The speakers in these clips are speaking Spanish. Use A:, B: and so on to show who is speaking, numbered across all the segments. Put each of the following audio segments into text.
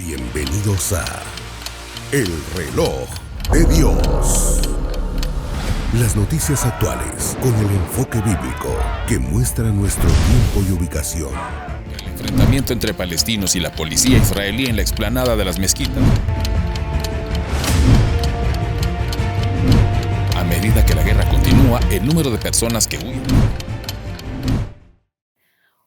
A: Bienvenidos a El Reloj de Dios. Las noticias actuales con el enfoque bíblico que muestra nuestro tiempo y ubicación.
B: El enfrentamiento entre palestinos y la policía israelí en la explanada de las mezquitas. A medida que la guerra continúa, el número de personas que huyen.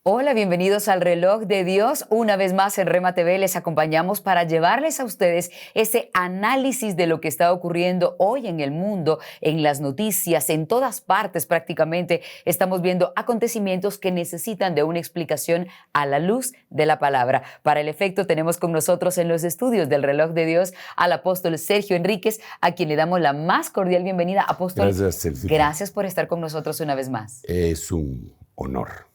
C: Hola, bienvenidos al Reloj de Dios. Una vez más en Rema TV les acompañamos para llevarles a ustedes ese análisis de lo que está ocurriendo hoy en el mundo, en las noticias, en todas partes prácticamente. Estamos viendo acontecimientos que necesitan de una explicación a la luz de la palabra. Para el efecto tenemos con nosotros en los estudios del Reloj de Dios al apóstol Sergio Enríquez, a quien le damos la más cordial bienvenida. Apóstol,
D: gracias, Sergio.
C: Gracias por estar con nosotros una vez más.
D: Es un honor.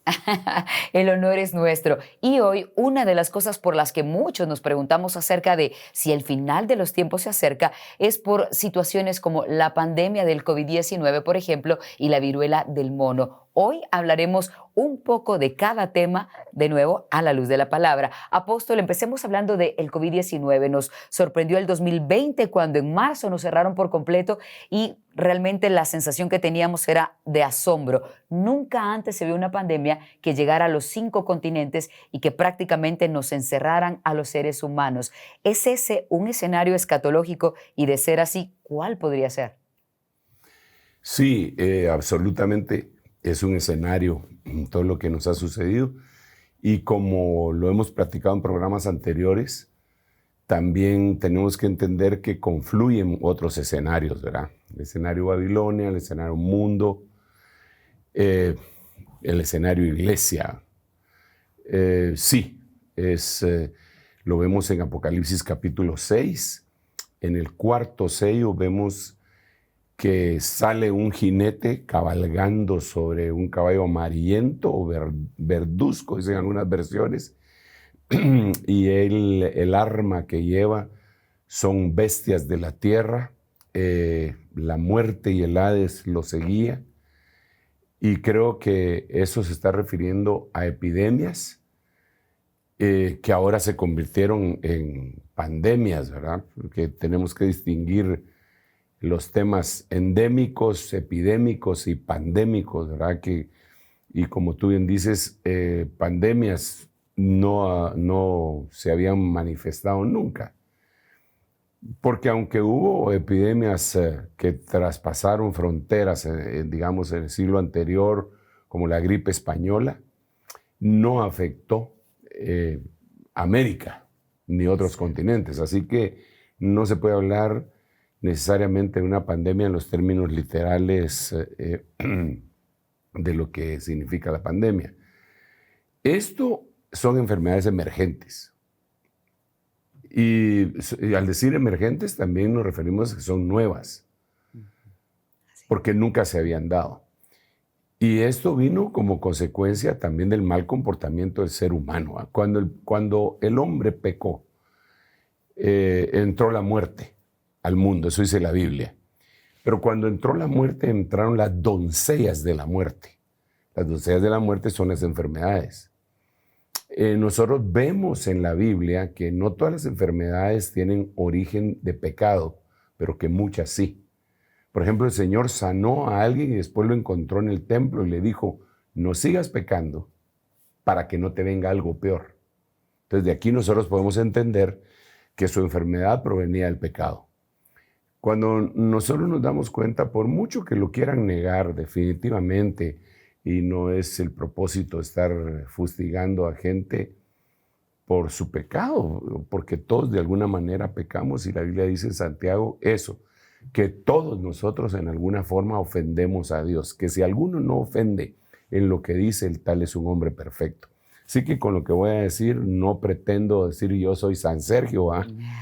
C: El honor es nuestro. Y hoy una de las cosas por las que muchos nos preguntamos acerca de si el final de los tiempos se acerca es por situaciones como la pandemia del COVID-19, por ejemplo, y la viruela del mono. Hoy hablaremos un poco de cada tema, de nuevo, a la luz de la palabra. Apóstol, empecemos hablando del COVID-19. Nos sorprendió el 2020 cuando en marzo nos cerraron por completo y realmente la sensación que teníamos era de asombro. Nunca antes se vio una pandemia que llegara a los 5 continentes y que prácticamente nos encerraran a los seres humanos. ¿Es ese un escenario escatológico? Y de ser así, ¿cuál podría ser?
D: Sí, absolutamente. Es un escenario, todo lo que nos ha sucedido. Y como lo hemos platicado en programas anteriores, también tenemos que entender que confluyen otros escenarios, ¿verdad? El escenario Babilonia, el escenario mundo, el escenario iglesia. Lo vemos en Apocalipsis capítulo 6. En el cuarto sello vemos que sale un jinete cabalgando sobre un caballo amarillento o verduzco, dicen algunas versiones, y el arma que lleva son bestias de la tierra. La muerte y el Hades lo seguía, y creo que eso se está refiriendo a epidemias que ahora se convirtieron en pandemias, ¿verdad? Porque tenemos que distinguir los temas endémicos, epidémicos y pandémicos, ¿verdad? Y como tú bien dices, pandemias no se habían manifestado nunca. Porque aunque hubo epidemias que traspasaron fronteras, digamos, en el siglo anterior, como la gripe española, no afectó América ni otros continentes. Así que no se puede hablar necesariamente de una pandemia en los términos literales de lo que significa la pandemia. Esto son enfermedades emergentes. Y al decir emergentes también nos referimos a que son nuevas, porque nunca se habían dado. Y esto vino como consecuencia también del mal comportamiento del ser humano. Cuando el hombre pecó, entró la muerte al mundo, eso dice la Biblia. Pero cuando entró la muerte, entraron las doncellas de la muerte. Las doncellas de la muerte son las enfermedades. Nosotros vemos en la Biblia que no todas las enfermedades tienen origen de pecado, pero que muchas sí. Por ejemplo, el Señor sanó a alguien y después lo encontró en el templo y le dijo, no sigas pecando para que no te venga algo peor. Entonces de aquí nosotros podemos entender que su enfermedad provenía del pecado. Cuando nosotros nos damos cuenta, por mucho que lo quieran negar definitivamente, y no es el propósito estar fustigando a gente por su pecado, porque todos de alguna manera pecamos, y la Biblia dice en Santiago eso, que todos nosotros en alguna forma ofendemos a Dios, que si alguno no ofende en lo que dice, el tal es un hombre perfecto. Así que con lo que voy a decir, no pretendo decir yo soy San Sergio,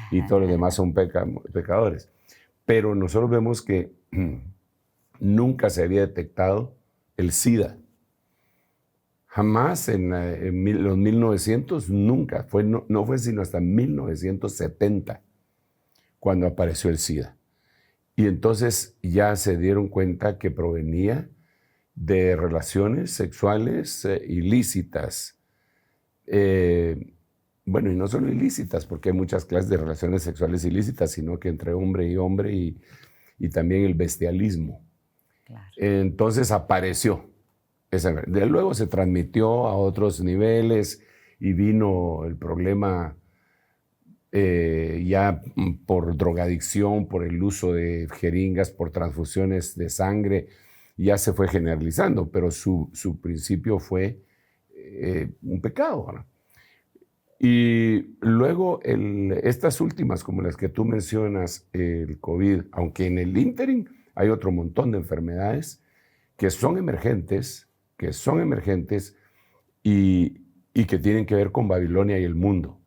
D: y todos los demás son pecadores. Pero nosotros vemos que nunca se había detectado el SIDA. Jamás en los 1900, nunca. No fue sino hasta 1970 cuando apareció el SIDA. Y entonces ya se dieron cuenta que provenía de relaciones sexuales ilícitas. bueno, y no solo ilícitas, porque hay muchas clases de relaciones sexuales ilícitas, sino que entre hombre y también el bestialismo.
C: Claro.
D: Entonces apareció esa enfermedad. Luego se transmitió a otros niveles y vino el problema ya por drogadicción, por el uso de jeringas, por transfusiones de sangre, ya se fue generalizando, pero su principio fue un pecado, ¿no? Y luego estas últimas, como las que tú mencionas, el COVID, aunque en el ínterin hay otro montón de enfermedades que son emergentes y que tienen que ver con Babilonia y el mundo.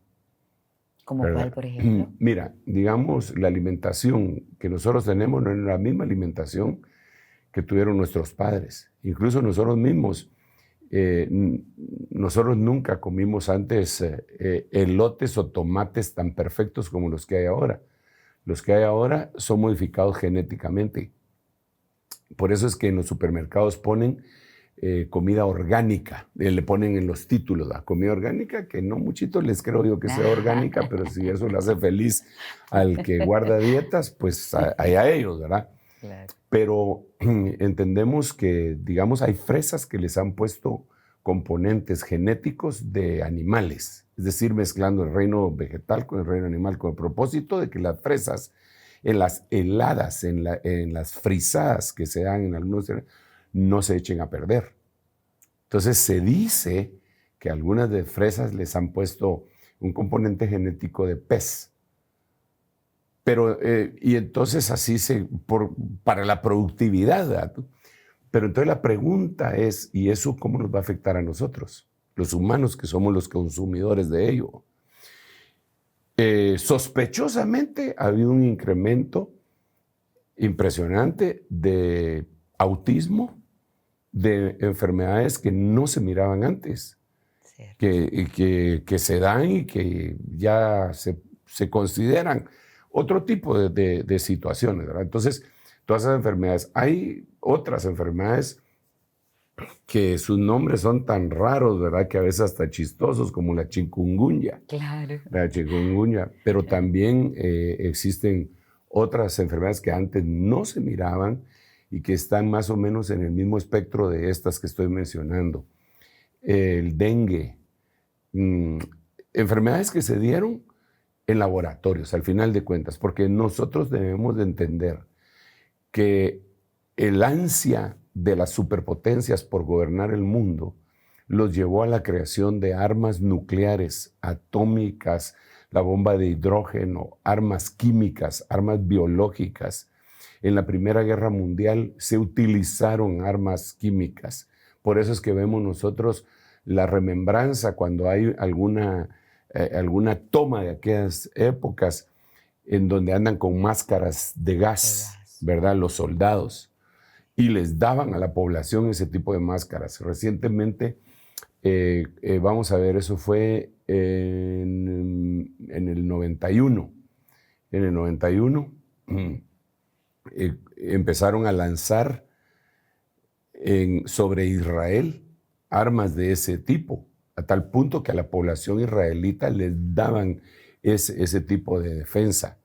C: ¿Como
D: ¿verdad?
C: cuál, por ejemplo?
D: Mira, digamos, la alimentación que nosotros tenemos no es la misma alimentación que tuvieron nuestros padres. Incluso nosotros mismos, nosotros nunca comimos antes elotes o tomates tan perfectos como los que hay ahora. Los que hay ahora son modificados genéticamente. Por eso es que en los supermercados ponen comida orgánica, le ponen en los títulos, la comida orgánica, que no muchito les creo yo que sea orgánica, pero si eso le hace feliz al que guarda dietas, pues allá ellos, ¿verdad?
C: Claro.
D: Pero entendemos que, digamos, hay fresas que les han puesto componentes genéticos de animales, es decir, mezclando el reino vegetal con el reino animal, con el propósito de que las fresas, en las heladas, en las frisadas que se dan en algunos, no se echen a perder. Entonces se dice que algunas de fresas les han puesto un componente genético de pez. Pero, y entonces así para la productividad, ¿verdad? Pero entonces la pregunta es, ¿y eso cómo nos va a afectar a nosotros? Los humanos que somos los consumidores de ello. Sospechosamente ha habido un incremento impresionante de autismo, de enfermedades que no se miraban antes, que se dan y que ya se consideran otro tipo de situaciones, ¿verdad? Entonces, todas esas enfermedades. Hay otras enfermedades que sus nombres son tan raros, ¿verdad? Que a veces hasta chistosos, como la chikungunya.
C: Claro.
D: La chikungunya. Pero también existen otras enfermedades que antes no se miraban y que están más o menos en el mismo espectro de estas que estoy mencionando. El dengue. Enfermedades que se dieron en laboratorios, al final de cuentas, porque nosotros debemos de entender que el ansia de las superpotencias por gobernar el mundo los llevó a la creación de armas nucleares, atómicas, la bomba de hidrógeno, armas químicas, armas biológicas. En la Primera Guerra Mundial se utilizaron armas químicas. Por eso es que vemos nosotros la remembranza cuando hay alguna toma de aquellas épocas en donde andan con máscaras de gas, ¿verdad? Los soldados. Y les daban a la población ese tipo de máscaras. Recientemente, vamos a ver, eso fue en el 91. En el 91 empezaron a lanzar sobre Israel armas de ese tipo, a tal punto que a la población israelita les daban ese tipo de defensa.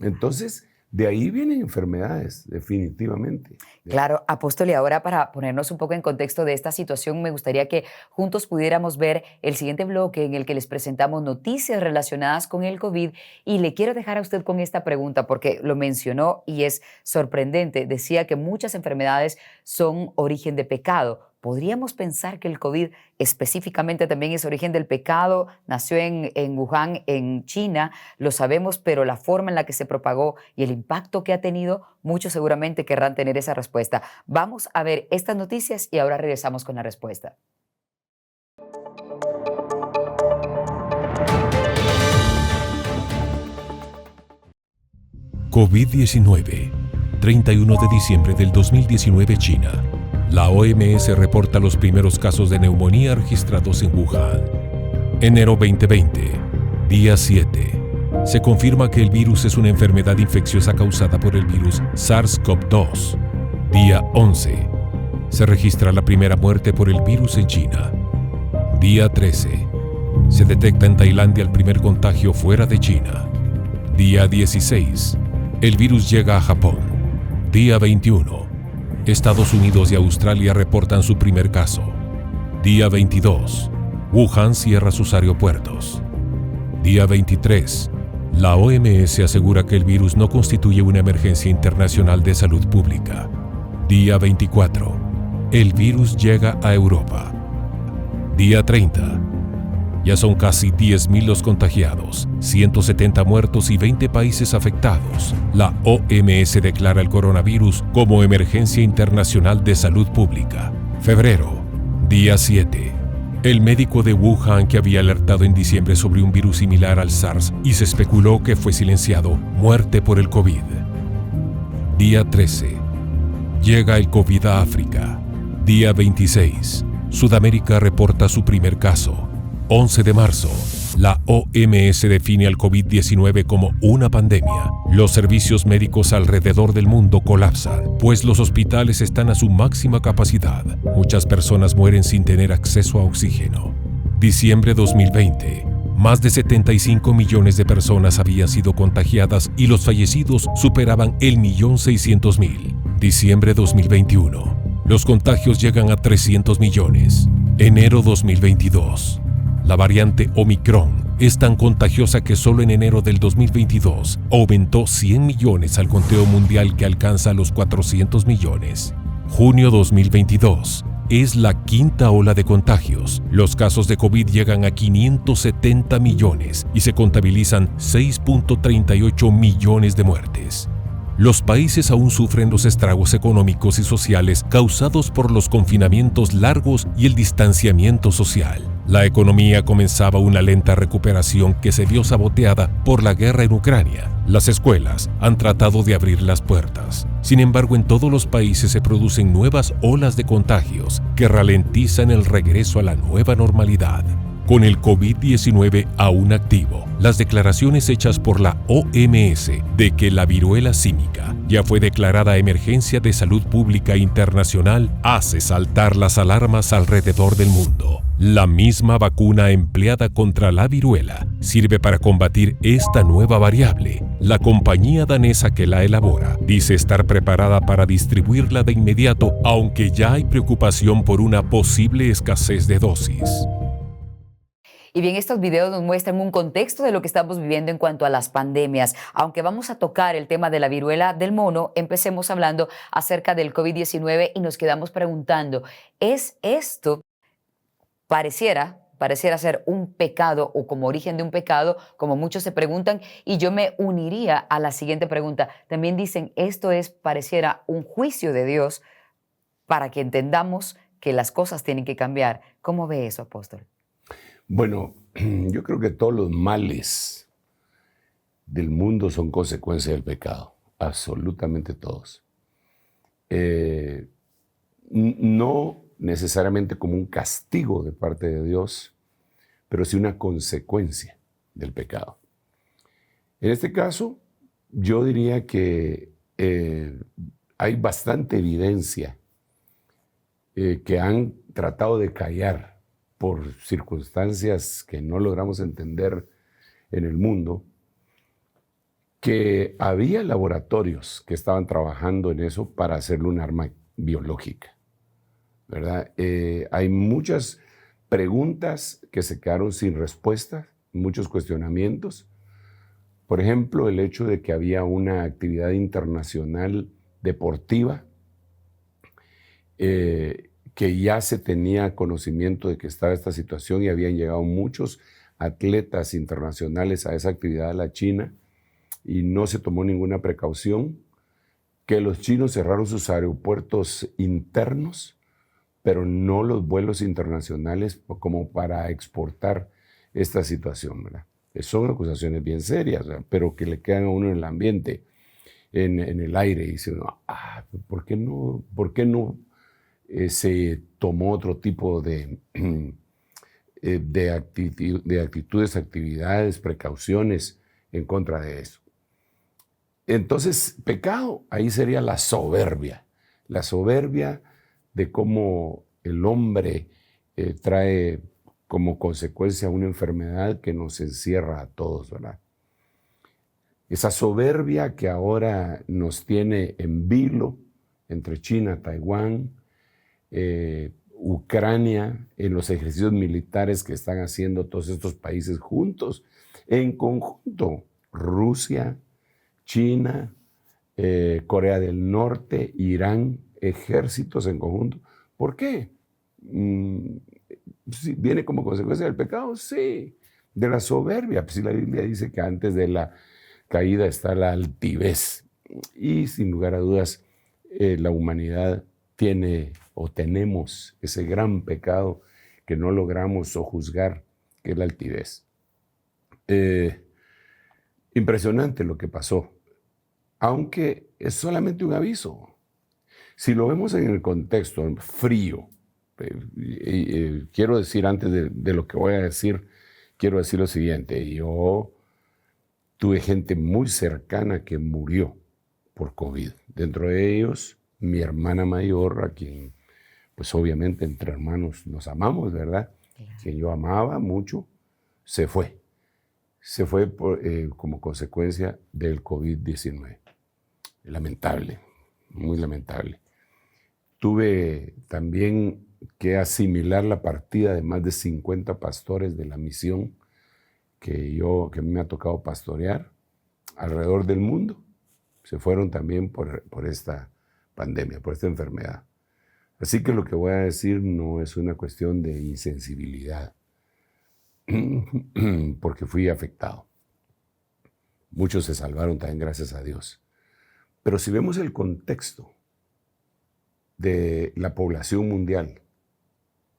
D: Entonces, de ahí vienen enfermedades, definitivamente.
C: Claro, apóstol, y ahora para ponernos un poco en contexto de esta situación, me gustaría que juntos pudiéramos ver el siguiente bloque en el que les presentamos noticias relacionadas con el COVID, y le quiero dejar a usted con esta pregunta porque lo mencionó y es sorprendente. Decía que muchas enfermedades son origen de pecado. ¿Podríamos pensar que el COVID específicamente también es origen del pecado? Nació en Wuhan, en China, lo sabemos, pero la forma en la que se propagó y el impacto que ha tenido, muchos seguramente querrán tener esa respuesta. Vamos a ver estas noticias y ahora regresamos con la respuesta.
E: COVID-19, 31 de diciembre del 2019, China. La OMS reporta los primeros casos de neumonía registrados en Wuhan. Enero 2020, día 7. Se confirma que el virus es una enfermedad infecciosa causada por el virus SARS-CoV-2. Día 11. Se registra la primera muerte por el virus en China. Día 13. Se detecta en Tailandia el primer contagio fuera de China. Día 16. El virus llega a Japón. Día 21. Estados Unidos y Australia reportan su primer caso. Día 22. Wuhan cierra sus aeropuertos. Día 23. La OMS asegura que el virus no constituye una emergencia internacional de salud pública. Día 24. El virus llega a Europa. Día 30. Ya son casi 10.000 los contagiados, 170 muertos y 20 países afectados. La OMS declara el coronavirus como emergencia internacional de salud pública. Febrero. Día 7. El médico de Wuhan que había alertado en diciembre sobre un virus similar al SARS y se especuló que fue silenciado, muerte por el COVID. Día 13. Llega el COVID a África. Día 26. Sudamérica reporta su primer caso. 11 de marzo. La OMS define al COVID-19 como una pandemia. Los servicios médicos alrededor del mundo colapsan, pues los hospitales están a su máxima capacidad. Muchas personas mueren sin tener acceso a oxígeno. Diciembre 2020. Más de 75 millones de personas habían sido contagiadas y los fallecidos superaban el 1.600.000. Diciembre 2021. Los contagios llegan a 300 millones. Enero 2022. La variante Omicron es tan contagiosa que solo en enero del 2022 aumentó 100 millones al conteo mundial que alcanza los 400 millones. Junio 2022. Es la quinta ola de contagios. Los casos de COVID llegan a 570 millones y se contabilizan 6.38 millones de muertes. Los países aún sufren los estragos económicos y sociales causados por los confinamientos largos y el distanciamiento social. La economía comenzaba una lenta recuperación que se vio saboteada por la guerra en Ucrania. Las escuelas han tratado de abrir las puertas. Sin embargo, en todos los países se producen nuevas olas de contagios que ralentizan el regreso a la nueva normalidad. Con el COVID-19 aún activo, las declaraciones hechas por la OMS de que la viruela símica ya fue declarada emergencia de salud pública internacional hace saltar las alarmas alrededor del mundo. La misma vacuna empleada contra la viruela sirve para combatir esta nueva variable. La compañía danesa que la elabora dice estar preparada para distribuirla de inmediato, aunque ya hay preocupación por una posible escasez de dosis.
C: Y bien, estos videos nos muestran un contexto de lo que estamos viviendo en cuanto a las pandemias. Aunque vamos a tocar el tema de la viruela del mono, empecemos hablando acerca del COVID-19 y nos quedamos preguntando, ¿es esto, pareciera ser un pecado o como origen de un pecado, como muchos se preguntan? Y yo me uniría a la siguiente pregunta. También dicen, esto pareciera un juicio de Dios para que entendamos que las cosas tienen que cambiar. ¿Cómo ve eso, apóstol?
D: Bueno, yo creo que todos los males del mundo son consecuencia del pecado, absolutamente todos. No necesariamente como un castigo de parte de Dios, pero sí una consecuencia del pecado. En este caso, yo diría que hay bastante evidencia que han tratado de callar por circunstancias que no logramos entender en el mundo, que había laboratorios que estaban trabajando en eso para hacerle un arma biológica, ¿verdad? Hay muchas preguntas que se quedaron sin respuesta, muchos cuestionamientos. Por ejemplo, el hecho de que había una actividad internacional deportiva que ya se tenía conocimiento de que estaba esta situación y habían llegado muchos atletas internacionales a esa actividad de la China y no se tomó ninguna precaución, que los chinos cerraron sus aeropuertos internos, pero no los vuelos internacionales como para exportar esta situación, ¿verdad? Son acusaciones bien serias, ¿verdad? Pero que le quedan a uno en el ambiente, en el aire, y dice uno, ¿por qué no se tomó otro tipo de actitudes, actividades, precauciones en contra de eso? Entonces, pecado, ahí sería la soberbia de cómo el hombre trae como consecuencia una enfermedad que nos encierra a todos, ¿verdad? Esa soberbia que ahora nos tiene en vilo entre China, Taiwán, Ucrania, en los ejercicios militares que están haciendo todos estos países juntos, en conjunto, Rusia, China, Corea del Norte, Irán, ejércitos en conjunto. ¿Por qué? ¿Viene como consecuencia del pecado? Sí, de la soberbia. Pues sí, la Biblia dice que antes de la caída está la altivez. Y sin lugar a dudas, la humanidad tiene o tenemos ese gran pecado que no logramos sojuzgar, que es la altivez. Impresionante lo que pasó, aunque es solamente un aviso. Si lo vemos en el contexto frío, quiero decir antes de lo que voy a decir, quiero decir lo siguiente. Yo tuve gente muy cercana que murió por COVID. Dentro de ellos, mi hermana mayor, a quien, pues obviamente entre hermanos nos amamos, ¿verdad? Claro. Quien yo amaba mucho, se fue. Se fue como consecuencia del COVID-19. Lamentable, muy lamentable. Tuve también que asimilar la partida de más de 50 pastores de la misión que me ha tocado pastorear alrededor del mundo. Se fueron también por esta pandemia, por esta enfermedad. Así que lo que voy a decir no es una cuestión de insensibilidad, porque fui afectado. Muchos se salvaron también, gracias a Dios. Pero si vemos el contexto de la población mundial,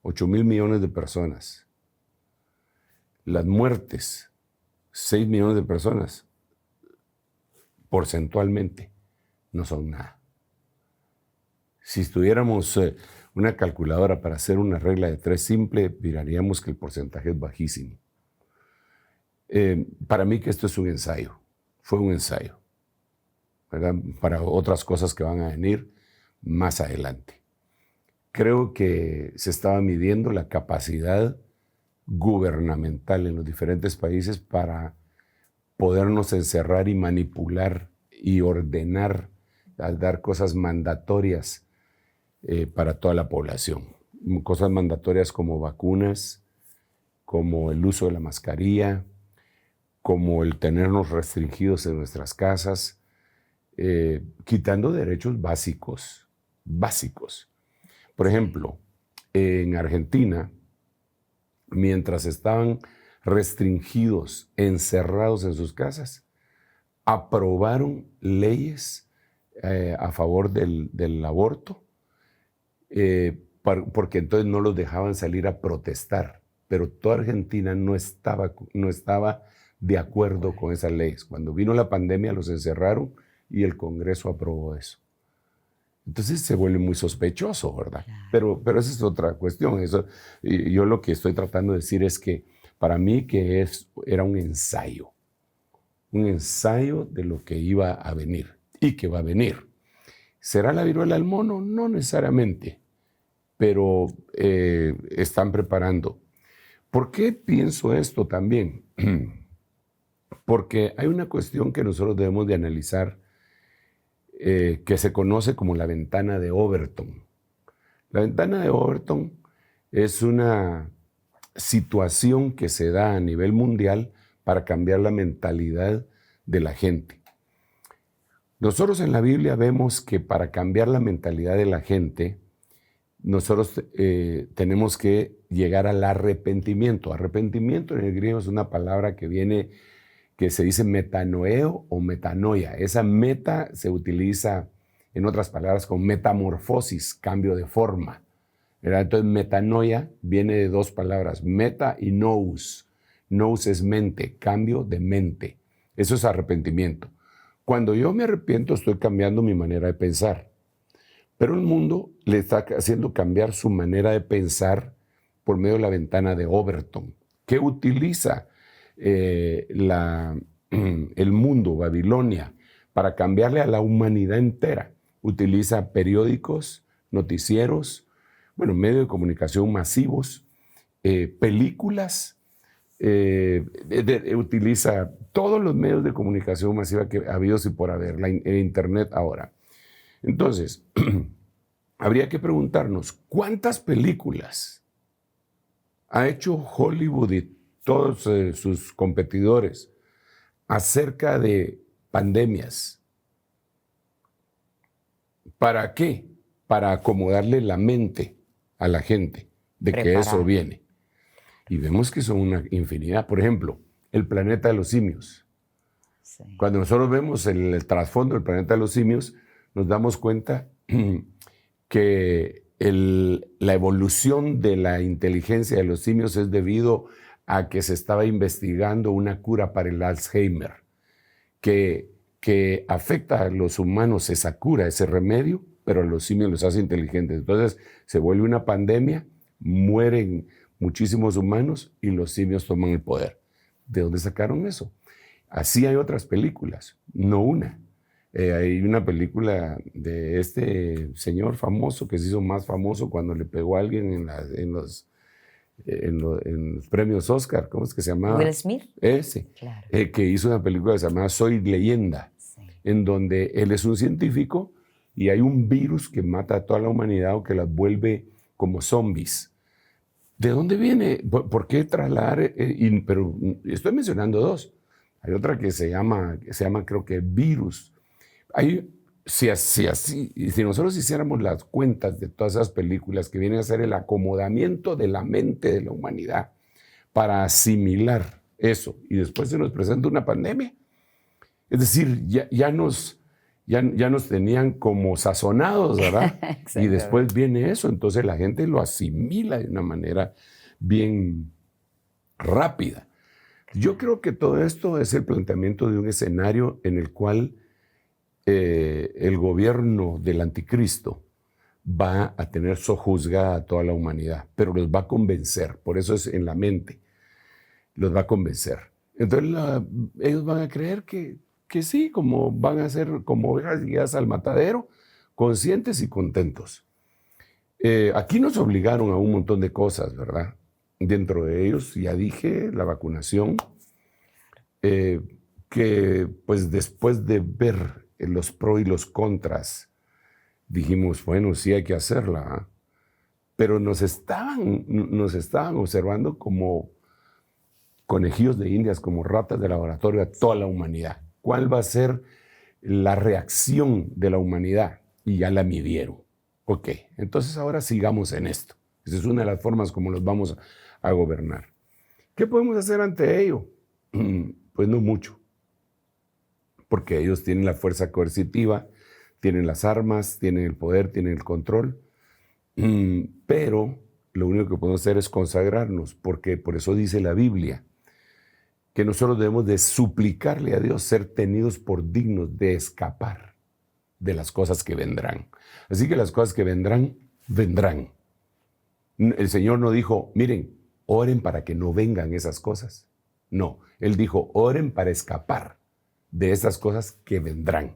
D: 8.000 millones de personas, las muertes, 6 millones de personas, porcentualmente no son nada. Si tuviéramos una calculadora para hacer una regla de 3 simple, miraríamos que el porcentaje es bajísimo. Para mí que esto es un ensayo, fue un ensayo, ¿verdad? Para otras cosas que van a venir más adelante. Creo que se estaba midiendo la capacidad gubernamental en los diferentes países para podernos encerrar y manipular y ordenar, al dar cosas mandatorias para toda la población. Cosas mandatorias como vacunas, como el uso de la mascarilla, como el tenernos restringidos en nuestras casas, quitando derechos básicos. Por ejemplo, en Argentina, mientras estaban restringidos, encerrados en sus casas, aprobaron leyes a favor del aborto, porque entonces no los dejaban salir a protestar. Pero toda Argentina no estaba de acuerdo con esas leyes. Cuando vino la pandemia los encerraron y el Congreso aprobó eso. Entonces se vuelve muy sospechoso, ¿verdad? Claro. Pero esa es otra cuestión. Yo lo que estoy tratando de decir es que para mí era un ensayo de lo que iba a venir y que va a venir. ¿Será la viruela del mono? No necesariamente, pero están preparando. ¿Por qué pienso esto también? Porque hay una cuestión que nosotros debemos de analizar que se conoce como la ventana de Overton. La ventana de Overton es una situación que se da a nivel mundial para cambiar la mentalidad de la gente. Nosotros en la Biblia vemos que para cambiar la mentalidad de la gente, nosotros tenemos que llegar al arrepentimiento. Arrepentimiento en el griego es una palabra que se dice metanoeo o metanoia. Esa meta se utiliza, en otras palabras, como metamorfosis, cambio de forma, ¿verdad? Entonces, metanoia viene de 2 palabras, meta y nous. Nous es mente, cambio de mente. Eso es arrepentimiento. Cuando yo me arrepiento, estoy cambiando mi manera de pensar. Pero el mundo le está haciendo cambiar su manera de pensar por medio de la ventana de Overton, que utiliza el mundo, Babilonia, para cambiarle a la humanidad entera. Utiliza periódicos, noticieros, medios de comunicación masivos, películas, utiliza todos los medios de comunicación masiva que ha habido y por haber, el Internet ahora. Entonces, habría que preguntarnos, ¿cuántas películas ha hecho Hollywood y todos sus competidores acerca de pandemias? ¿Para qué? Para acomodarle la mente a la gente de que eso viene. Y vemos que son una infinidad. Por ejemplo, el planeta de los simios. Sí. Cuando nosotros vemos el trasfondo del planeta de los simios, nos damos cuenta que la evolución de la inteligencia de los simios es debido a que se estaba investigando una cura para el Alzheimer, que afecta a los humanos esa cura, ese remedio, pero a los simios los hace inteligentes. Entonces se vuelve una pandemia, mueren muchísimos humanos y los simios toman el poder. ¿De dónde sacaron eso? Así hay otras películas, no una. Hay una película de este señor famoso que se hizo más famoso cuando le pegó a alguien en los premios Oscar. ¿Cómo es que se llamaba?
C: Will Smith.
D: Ese. Claro. Que hizo una película que se llamaba Soy Leyenda, sí, en donde él es un científico y hay un virus que mata a toda la humanidad o que las vuelve como zombies. ¿De dónde viene? ¿Por qué trasladar? Pero estoy mencionando dos. Hay otra que se llama creo que virus. Si nosotros hiciéramos las cuentas de todas esas películas que vienen a ser el acomodamiento de la mente de la humanidad para asimilar eso, y después se nos presenta una pandemia, es decir, ya nos tenían como sazonados, ¿verdad? Y después viene eso, entonces la gente lo asimila de una manera bien rápida. Yo creo que todo esto es el planteamiento de un escenario en el cual el gobierno del anticristo va a tener sojuzgada a toda la humanidad, pero los va a convencer, por eso es en la mente, los va a convencer. Entonces ellos van a creer que sí, como van a ser como ovejas guiadas al matadero, conscientes y contentos. Aquí nos obligaron a un montón de cosas, ¿verdad? Dentro de ellos, ya dije, la vacunación, que pues después de ver los pros y los contras, dijimos, bueno, sí hay que hacerla, ¿eh? Pero nos estaban observando como conejillos de indias, como ratas de laboratorio a toda la humanidad. ¿Cuál va a ser la reacción de la humanidad? Y ya la midieron. Ok, entonces ahora sigamos en esto. Esa es una de las formas como los vamos a gobernar. ¿Qué podemos hacer ante ello? Pues no mucho. Porque ellos tienen la fuerza coercitiva, tienen las armas, tienen el poder, tienen el control, pero lo único que podemos hacer es consagrarnos, porque por eso dice la Biblia que nosotros debemos de suplicarle a Dios ser tenidos por dignos de escapar de las cosas que vendrán. Así que las cosas que vendrán, vendrán. El Señor no dijo, miren, oren para que no vengan esas cosas. No, Él dijo, oren para escapar de esas cosas que vendrán.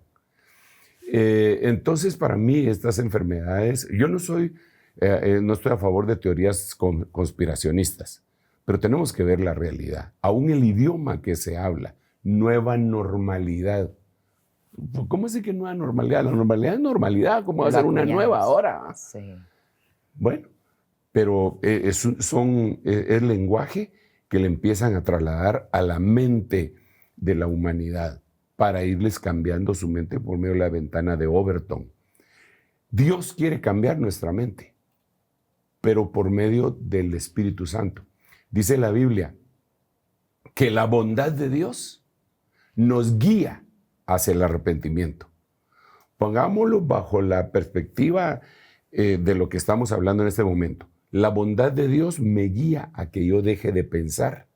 D: Entonces, para mí, estas enfermedades, yo no estoy a favor de teorías conspiracionistas, pero tenemos que ver la realidad. Aún el idioma que se habla, nueva normalidad. ¿Cómo es que nueva normalidad? La normalidad es normalidad, ¿cómo va a ser una nueva ahora? Sí. Bueno, pero es lenguaje que le empiezan a trasladar a la mente de la humanidad para irles cambiando su mente por medio de la ventana de Overton. Dios quiere cambiar nuestra mente, pero por medio del Espíritu Santo. Dice la Biblia que la bondad de Dios nos guía hacia el arrepentimiento. Pongámoslo bajo la perspectiva de lo que estamos hablando en este momento. La bondad de Dios me guía a que yo deje de pensar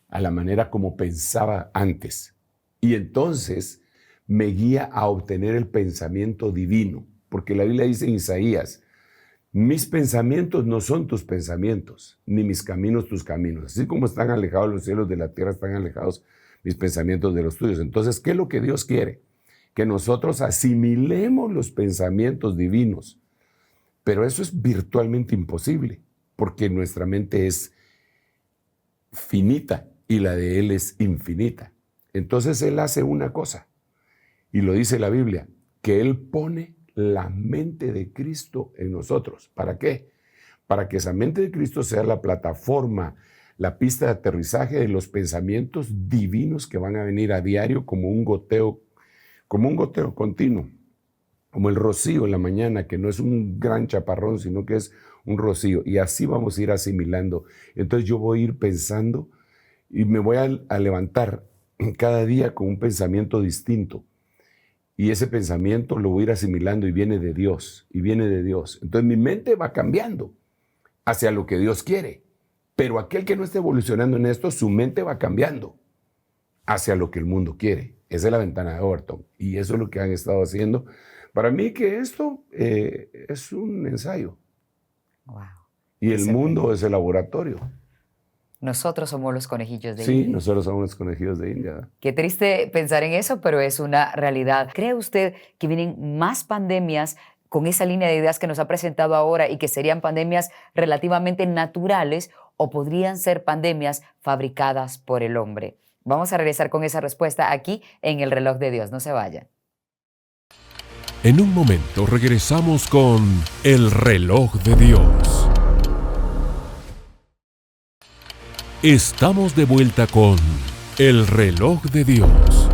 D: a la manera como pensaba antes. Y entonces me guía a obtener el pensamiento divino. Porque la Biblia dice en Isaías, mis pensamientos no son tus pensamientos, ni mis caminos tus caminos. Así como están alejados los cielos de la tierra, están alejados mis pensamientos de los tuyos. Entonces, ¿qué es lo que Dios quiere? Que nosotros asimilemos los pensamientos divinos. Pero eso es virtualmente imposible, porque nuestra mente es finita y la de Él es infinita. Entonces Él hace una cosa, y lo dice la Biblia, que Él pone la mente de Cristo en nosotros. ¿Para qué? Para que esa mente de Cristo sea la plataforma, la pista de aterrizaje de los pensamientos divinos que van a venir a diario como un goteo continuo, como el rocío en la mañana, que no es un gran chaparrón, sino que es un rocío. Y así vamos a ir asimilando. Entonces yo voy a ir pensando y me voy a levantar cada día con un pensamiento distinto. Y ese pensamiento lo voy a ir asimilando y viene de Dios, y viene de Dios. Entonces mi mente va cambiando hacia lo que Dios quiere. Pero aquel que no esté evolucionando en esto, su mente va cambiando hacia lo que el mundo quiere. Esa es la ventana de Overton. Y eso es lo que han estado haciendo. Para mí que esto es un ensayo.
C: Wow.
D: Y el mundo es el laboratorio.
C: Nosotros somos los conejillos de
D: Sí,
C: India.
D: nosotros somos los conejillos de India.
C: Qué triste pensar en eso, pero es una realidad. ¿Cree usted que vienen más pandemias con esa línea de ideas que nos ha presentado ahora y que serían pandemias relativamente naturales o podrían ser pandemias fabricadas por el hombre? Vamos a regresar con esa respuesta aquí en El Reloj de Dios. No se vayan.
E: En un momento regresamos con El Reloj de Dios. Estamos de vuelta con El Reloj de Dios.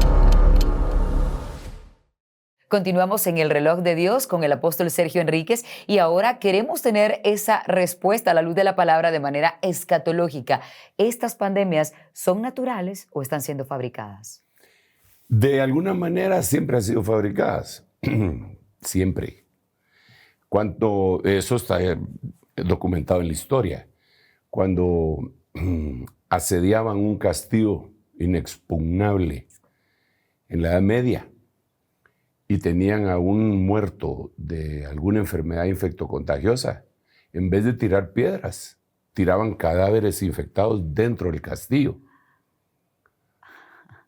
C: Continuamos en El Reloj de Dios con el apóstol Sergio Enríquez y ahora queremos tener esa respuesta a la luz de la palabra de manera escatológica. ¿Estas pandemias son naturales o están siendo fabricadas?
D: De alguna manera siempre han sido fabricadas. Siempre. Cuando eso está documentado en la historia. Cuando asediaban un castillo inexpugnable en la Edad Media y tenían a un muerto de alguna enfermedad infectocontagiosa, en vez de tirar piedras, tiraban cadáveres infectados dentro del castillo.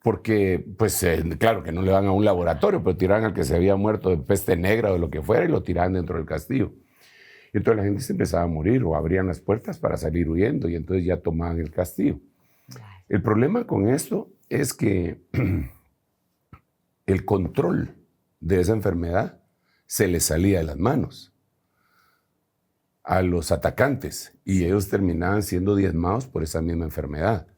D: Porque, pues, claro que no le van a un laboratorio, pero tiraban al que se había muerto de peste negra o de lo que fuera y lo tiraban dentro del castillo. Y entonces la gente se empezaba a morir o abrían las puertas para salir huyendo y entonces ya tomaban el castillo. El problema con esto es que el control de esa enfermedad se les salía de las manos a los atacantes y ellos terminaban siendo diezmados por esa misma enfermedad.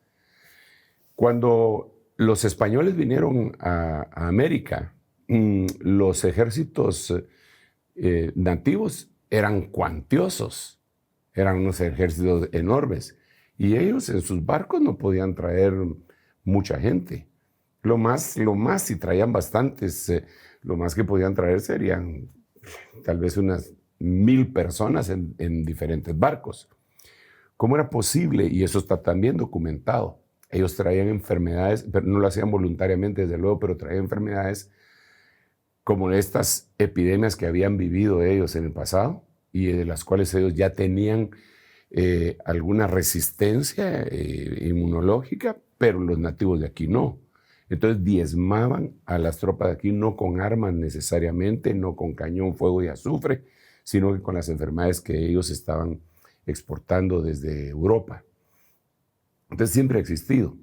D: Cuando los españoles vinieron a América, los ejércitos nativos eran cuantiosos, eran unos ejércitos enormes y ellos en sus barcos no podían traer mucha gente. Lo más si traían bastantes, lo más que podían traer serían tal vez unas 1000 personas en diferentes barcos. ¿Cómo era posible? Y eso está también documentado. Ellos traían enfermedades, pero no lo hacían voluntariamente, desde luego, pero traían enfermedades como estas epidemias que habían vivido ellos en el pasado y de las cuales ellos ya tenían alguna resistencia inmunológica, pero los nativos de aquí no. Entonces diezmaban a las tropas de aquí, no con armas necesariamente, no con cañón, fuego y azufre, sino que con las enfermedades que ellos estaban exportando desde Europa. Entonces siempre ha existido.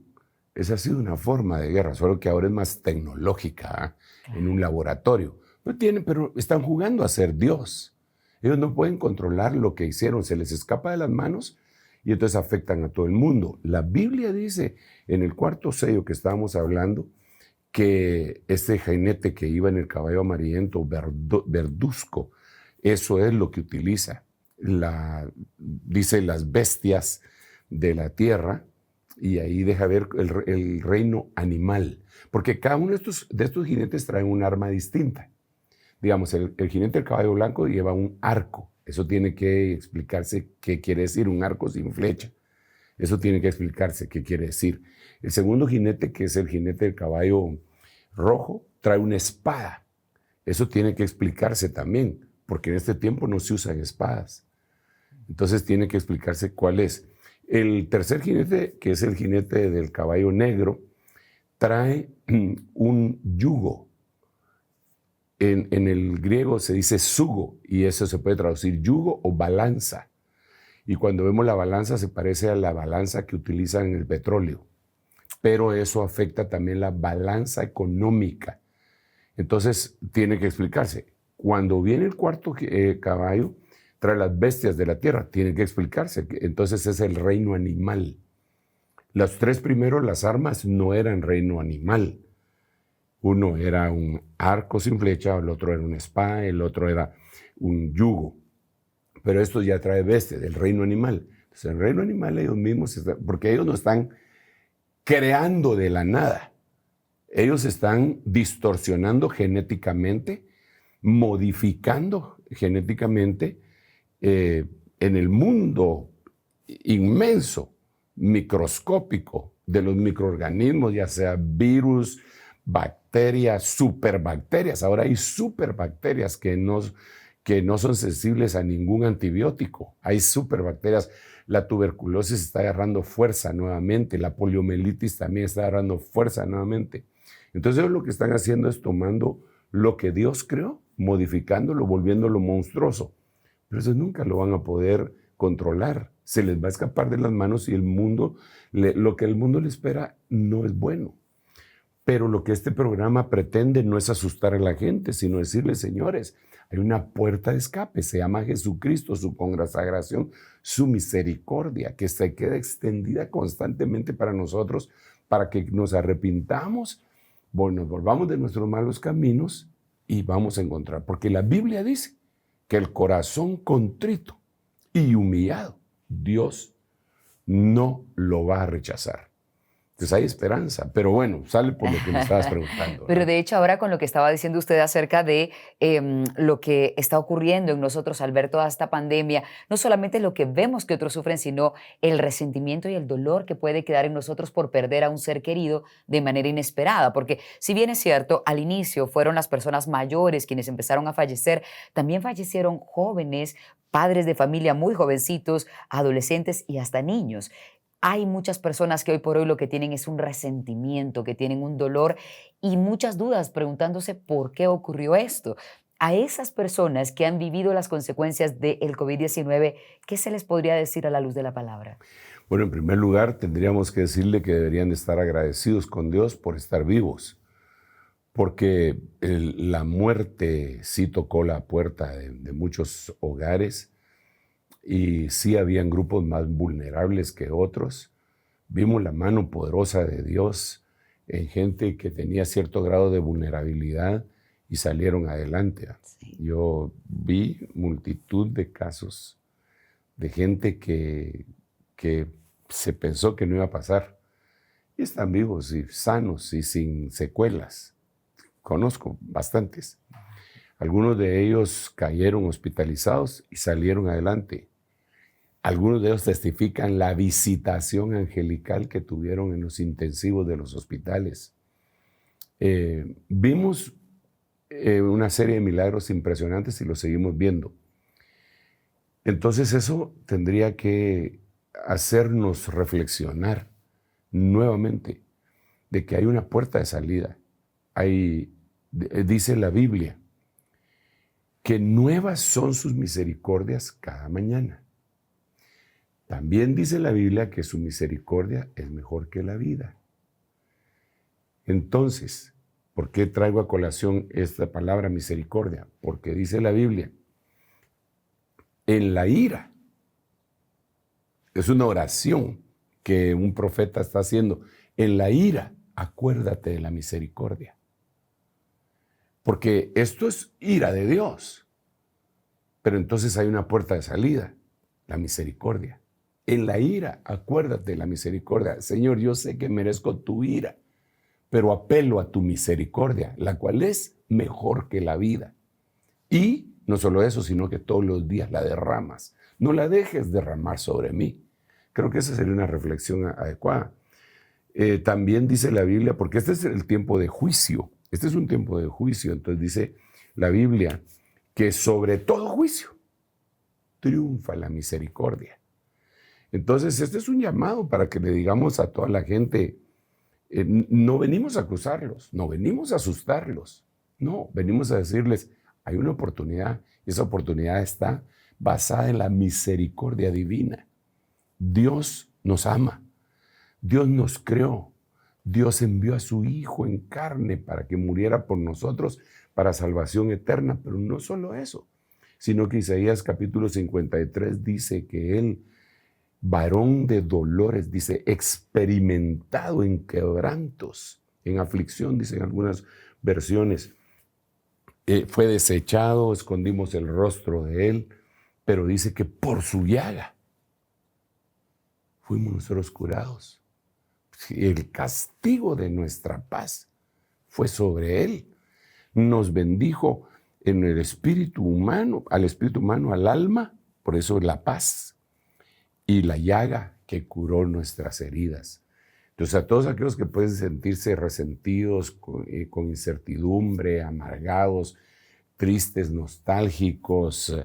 D: Esa ha sido una forma de guerra, solo que ahora es más tecnológica, en un laboratorio. Pero están jugando a ser Dios. Ellos no pueden controlar lo que hicieron, se les escapa de las manos y entonces afectan a todo el mundo. La Biblia dice en el 4º sello que estábamos hablando que este jinete que iba en el caballo amarillento, verduzco, eso es lo que utiliza. Dice las bestias de la tierra y ahí deja ver el reino animal. Porque cada uno de estos jinetes trae un arma distinta. Digamos, el jinete del caballo blanco lleva un arco. Eso tiene que explicarse qué quiere decir un arco sin flecha. Eso tiene que explicarse qué quiere decir. El segundo jinete, que es el jinete del caballo rojo, trae una espada. Eso tiene que explicarse también, porque en este tiempo no se usan espadas. Entonces tiene que explicarse cuál es. El tercer jinete, que es el jinete del caballo negro, trae un yugo. En el griego se dice sugo, y eso se puede traducir yugo o balanza. Y cuando vemos la balanza se parece a la balanza que utilizan en el petróleo. Pero eso afecta también la balanza económica. Entonces tiene que explicarse. Cuando viene el cuarto caballo, trae las bestias de la tierra, tiene que explicarse. Entonces es el reino animal. Los tres primeros, las armas, no eran reino animal. Uno era un arco sin flecha, el otro era una espada, el otro era un yugo. Pero esto ya trae bestias del reino animal. Entonces el reino animal ellos mismos, porque ellos no están creando de la nada. Ellos están distorsionando genéticamente, modificando genéticamente en el mundo inmenso, microscópico de los microorganismos, ya sea virus, bacterias, superbacterias. Ahora hay superbacterias que no son sensibles a ningún antibiótico. Hay superbacterias. La tuberculosis está agarrando fuerza nuevamente. La poliomielitis también está agarrando fuerza nuevamente. Entonces ellos lo que están haciendo es tomando lo que Dios creó, modificándolo, volviéndolo monstruoso. Pero eso nunca lo van a poder controlar. Se les va a escapar de las manos y el mundo, lo que el mundo le espera no es bueno. Pero lo que este programa pretende no es asustar a la gente, sino decirles, señores, hay una puerta de escape, se llama Jesucristo, su consagración, su misericordia, que se queda extendida constantemente para nosotros, para que nos arrepintamos, nos volvamos de nuestros malos caminos y vamos a encontrar. Porque la Biblia dice que el corazón contrito y humillado, Dios no lo va a rechazar. Entonces hay esperanza, pero bueno, sale por lo que me estabas preguntando.
C: Pero de hecho ahora con lo que estaba diciendo usted acerca de lo que está ocurriendo en nosotros al ver toda esta pandemia, no solamente lo que vemos que otros sufren, sino el resentimiento y el dolor que puede quedar en nosotros por perder a un ser querido de manera inesperada. Porque si bien es cierto, al inicio fueron las personas mayores quienes empezaron a fallecer, también fallecieron jóvenes, padres de familia muy jovencitos, adolescentes y hasta niños. Hay muchas personas que hoy por hoy lo que tienen es un resentimiento, que tienen un dolor y muchas dudas preguntándose por qué ocurrió esto. A esas personas que han vivido las consecuencias del COVID-19, ¿qué se les podría decir a la luz de la palabra?
D: Bueno, en primer lugar, tendríamos que decirle que deberían estar agradecidos con Dios por estar vivos, porque la muerte sí tocó la puerta de muchos hogares. Y sí habían grupos más vulnerables que otros. Vimos la mano poderosa de Dios en gente que tenía cierto grado de vulnerabilidad y salieron adelante. Sí. Yo vi multitud de casos de gente que se pensó que no iba a pasar. Y están vivos y sanos y sin secuelas. Conozco bastantes. Algunos de ellos cayeron hospitalizados y salieron adelante. Algunos de ellos testifican la visitación angelical que tuvieron en los intensivos de los hospitales. Vimos una serie de milagros impresionantes y los seguimos viendo. Entonces eso tendría que hacernos reflexionar nuevamente de que hay una puerta de salida. Dice la Biblia que nuevas son sus misericordias cada mañana. También dice la Biblia que su misericordia es mejor que la vida. Entonces, ¿por qué traigo a colación esta palabra misericordia? Porque dice la Biblia, en la ira, es una oración que un profeta está haciendo, en la ira, acuérdate de la misericordia. Porque esto es ira de Dios, pero entonces hay una puerta de salida, la misericordia. En la ira, acuérdate de la misericordia. Señor, yo sé que merezco tu ira, pero apelo a tu misericordia, la cual es mejor que la vida. Y no solo eso, sino que todos los días la derramas. No la dejes derramar sobre mí. Creo que esa sería una reflexión adecuada. También dice la Biblia, porque este es el tiempo de juicio. Este es un tiempo de juicio. Entonces dice la Biblia que sobre todo juicio triunfa la misericordia. Entonces, este es un llamado para que le digamos a toda la gente, no venimos a acusarlos, no venimos a asustarlos, no, venimos a decirles, hay una oportunidad, y esa oportunidad está basada en la misericordia divina. Dios nos ama, Dios nos creó, Dios envió a su Hijo en carne para que muriera por nosotros para salvación eterna, pero no solo eso, sino que Isaías capítulo 53 dice que Él, varón de dolores, dice, experimentado en quebrantos, en aflicción, dicen algunas versiones, fue desechado, escondimos el rostro de Él, pero dice que por su llaga fuimos nosotros curados. El castigo de nuestra paz fue sobre Él. Nos bendijo en el espíritu humano, al alma, por eso la paz, y la llaga que curó nuestras heridas. Entonces, a todos aquellos que pueden sentirse resentidos, con incertidumbre, amargados, tristes, nostálgicos,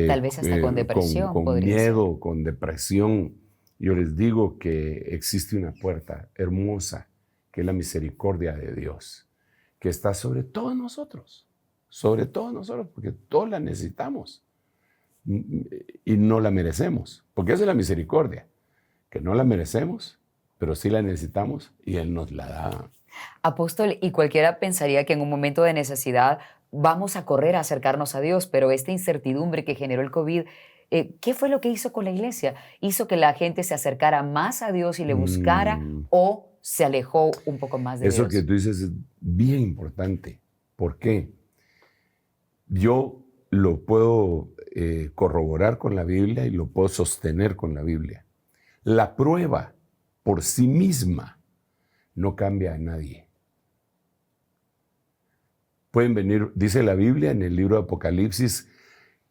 C: tal vez hasta con depresión,
D: con miedo, con depresión, yo les digo que existe una puerta hermosa, que es la misericordia de Dios, que está sobre todos nosotros, porque todos la necesitamos y no la merecemos, porque esa es la misericordia, que no la merecemos, pero sí la necesitamos y Él nos la da.
C: Apóstol, y cualquiera pensaría que en un momento de necesidad vamos a correr a acercarnos a Dios, pero esta incertidumbre que generó el COVID, ¿qué fue lo que hizo con la iglesia? ¿Hizo que la gente se acercara más a Dios y le buscara o se alejó un poco más de Dios?
D: Eso que tú dices es bien importante. ¿Por qué? Yo lo puedo corroborar con la Biblia y lo puedo sostener con la Biblia. La prueba por sí misma no cambia a nadie. Pueden venir, dice la Biblia en el libro de Apocalipsis,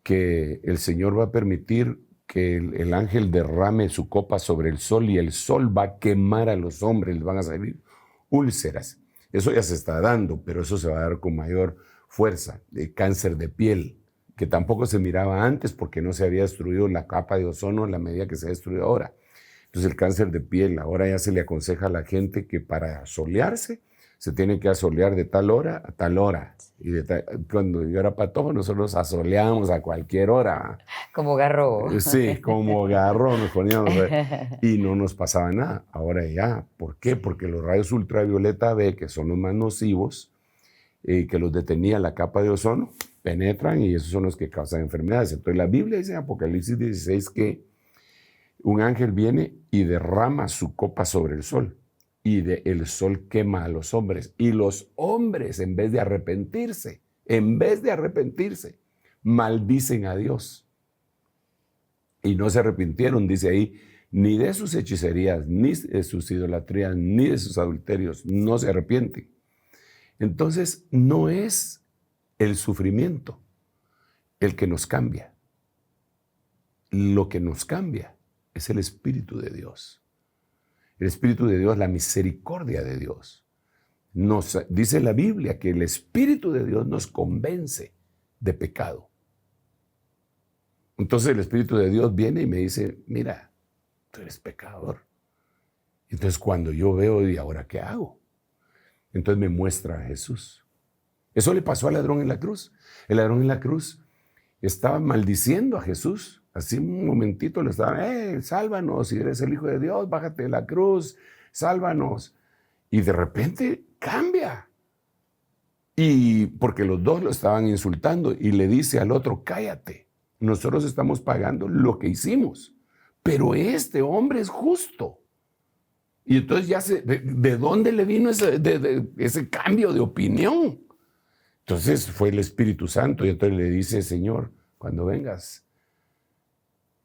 D: que el Señor va a permitir que el ángel derrame su copa sobre el sol y el sol va a quemar a los hombres, les van a salir úlceras. Eso ya se está dando, pero eso se va a dar con mayor fuerza. Cáncer de piel, que tampoco se miraba antes porque no se había destruido la capa de ozono en la medida que se ha destruido ahora. Entonces el cáncer de piel, ahora ya se le aconseja a la gente que para solearse se tiene que asolear de tal hora a tal hora. Y cuando yo era patojo, nosotros asoleábamos a cualquier hora.
C: Como garro.
D: Sí, como garro nos poníamos. Y no nos pasaba nada. Ahora ya. ¿Por qué? Porque los rayos ultravioleta B, que son los más nocivos, que los detenía la capa de ozono, penetran y esos son los que causan enfermedades. Entonces la Biblia dice en Apocalipsis 16 que un ángel viene y derrama su copa sobre el sol. Y el sol quema a los hombres. Y los hombres, en vez de arrepentirse, maldicen a Dios. Y no se arrepintieron, dice ahí, ni de sus hechicerías, ni de sus idolatrías, ni de sus adulterios. No se arrepienten. Entonces, no es el sufrimiento el que nos cambia. Lo que nos cambia es el Espíritu de Dios. El Espíritu de Dios, la misericordia de Dios. Nos dice la Biblia que el Espíritu de Dios nos convence de pecado. Entonces el Espíritu de Dios viene y me dice, mira, tú eres pecador. Entonces cuando yo veo, ¿y ahora qué hago? Entonces me muestra a Jesús. Eso le pasó al ladrón en la cruz. El ladrón en la cruz estaba maldiciendo a Jesús. Así un momentito le estaban, sálvanos, si eres el Hijo de Dios, bájate de la cruz, sálvanos. Y de repente cambia. Y porque los dos lo estaban insultando y le dice al otro, cállate, nosotros estamos pagando lo que hicimos, pero este hombre es justo. Y entonces ya ¿de dónde le vino ese cambio de opinión? Entonces fue el Espíritu Santo y entonces le dice, Señor, cuando vengas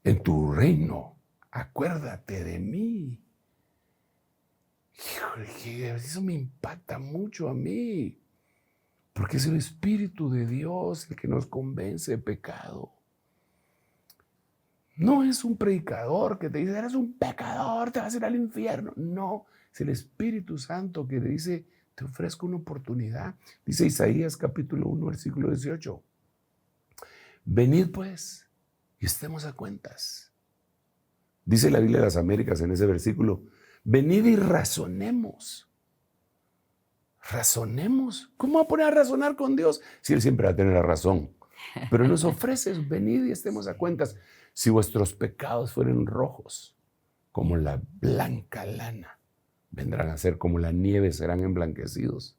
D: en tu reino, acuérdate de mí. Híjole, eso me impacta mucho a mí, porque es el Espíritu de Dios el que nos convence de pecado. No es un predicador que te dice, eres un pecador, te vas a ir al infierno. No, es el Espíritu Santo que te dice, te ofrezco una oportunidad. Dice Isaías capítulo 1, versículo 18. Venid pues y estemos a cuentas. Dice la Biblia de las Américas en ese versículo, venid y razonemos. Razonemos. ¿Cómo va a poner a razonar con Dios si Él siempre va a tener la razón? Pero nos ofrece, venid y estemos a cuentas. Si vuestros pecados fueren rojos, como la blanca lana, vendrán a ser como la nieve, serán emblanquecidos.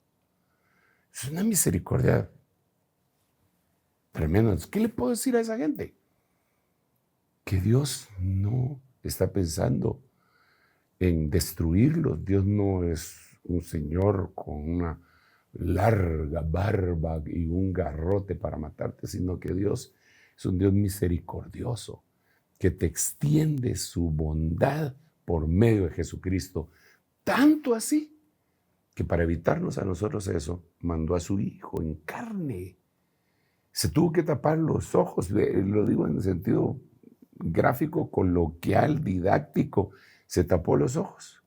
D: Es una misericordia tremenda. ¿Qué le puedo decir a esa gente? Que Dios no está pensando en destruirlos. Dios no es un señor con una larga barba y un garrote para matarte, sino que Dios es un Dios misericordioso, que te extiende su bondad por medio de Jesucristo. Tanto así que para evitarnos a nosotros eso, mandó a su Hijo en carne. Se tuvo que tapar los ojos, lo digo en el sentido gráfico, coloquial, didáctico, se tapó los ojos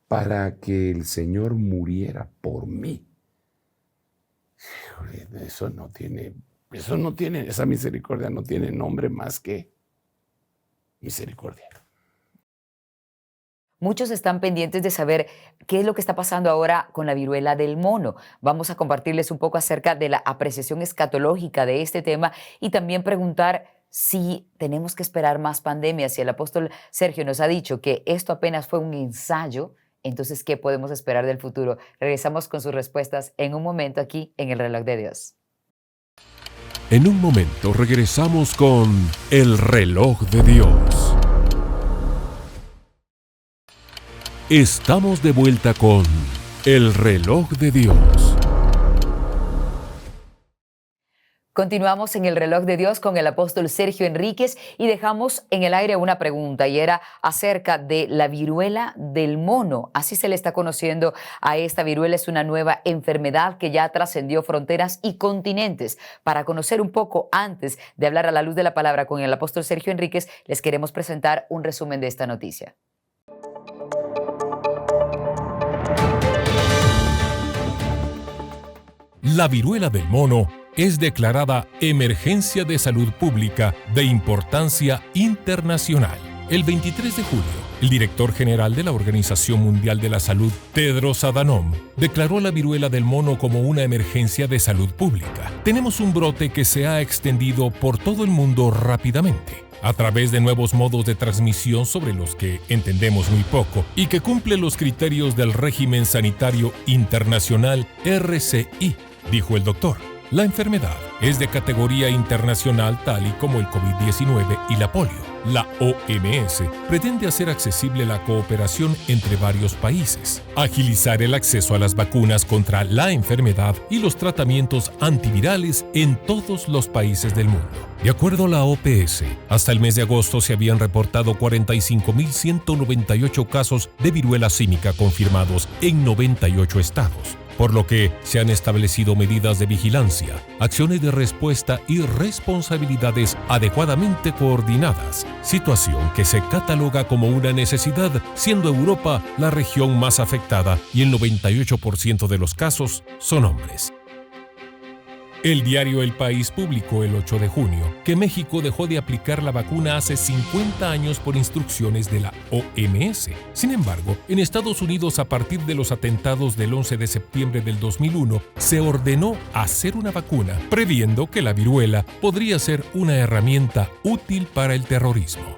D: para que el Señor muriera por mí. Esa misericordia no tiene nombre más que misericordia.
C: Muchos están pendientes de saber qué es lo que está pasando ahora con la viruela del mono. Vamos a compartirles un poco acerca de la apreciación escatológica de este tema y también preguntar si tenemos que esperar más pandemias. Si el apóstol Sergio nos ha dicho que esto apenas fue un ensayo, entonces, ¿qué podemos esperar del futuro? Regresamos con sus respuestas en un momento aquí en El Reloj de Dios.
E: En un momento regresamos con El Reloj de Dios. Estamos de vuelta con El Reloj de Dios.
C: Continuamos en El Reloj de Dios con el apóstol Sergio Enríquez y dejamos en el aire una pregunta y era acerca de la viruela del mono. Así se le está conociendo a esta viruela. Es una nueva enfermedad que ya trascendió fronteras y continentes. Para conocer un poco antes de hablar a la luz de la palabra con el apóstol Sergio Enríquez, les queremos presentar un resumen de esta noticia.
E: La viruela del mono es declarada emergencia de salud pública de importancia internacional. El 23 de julio, el director general de la Organización Mundial de la Salud, Tedros Adhanom, declaró la viruela del mono como una emergencia de salud pública. Tenemos un brote que se ha extendido por todo el mundo rápidamente, a través de nuevos modos de transmisión sobre los que entendemos muy poco y que cumple los criterios del régimen sanitario internacional RCI, dijo el doctor. La enfermedad es de categoría internacional tal y como el COVID-19 y la polio. La OMS pretende hacer accesible la cooperación entre varios países, agilizar el acceso a las vacunas contra la enfermedad y los tratamientos antivirales en todos los países del mundo. De acuerdo a la OPS, hasta el mes de agosto se habían reportado 45.198 casos de viruela símica confirmados en 98 estados. Por lo que se han establecido medidas de vigilancia, acciones de respuesta y responsabilidades adecuadamente coordinadas, situación que se cataloga como una necesidad, siendo Europa la región más afectada y el 98% de los casos son hombres. El diario El País publicó el 8 de junio que México dejó de aplicar la vacuna hace 50 años por instrucciones de la OMS. Sin embargo, en Estados Unidos, a partir de los atentados del 11 de septiembre del 2001, se ordenó hacer una vacuna, previendo que la viruela podría ser una herramienta útil para el terrorismo.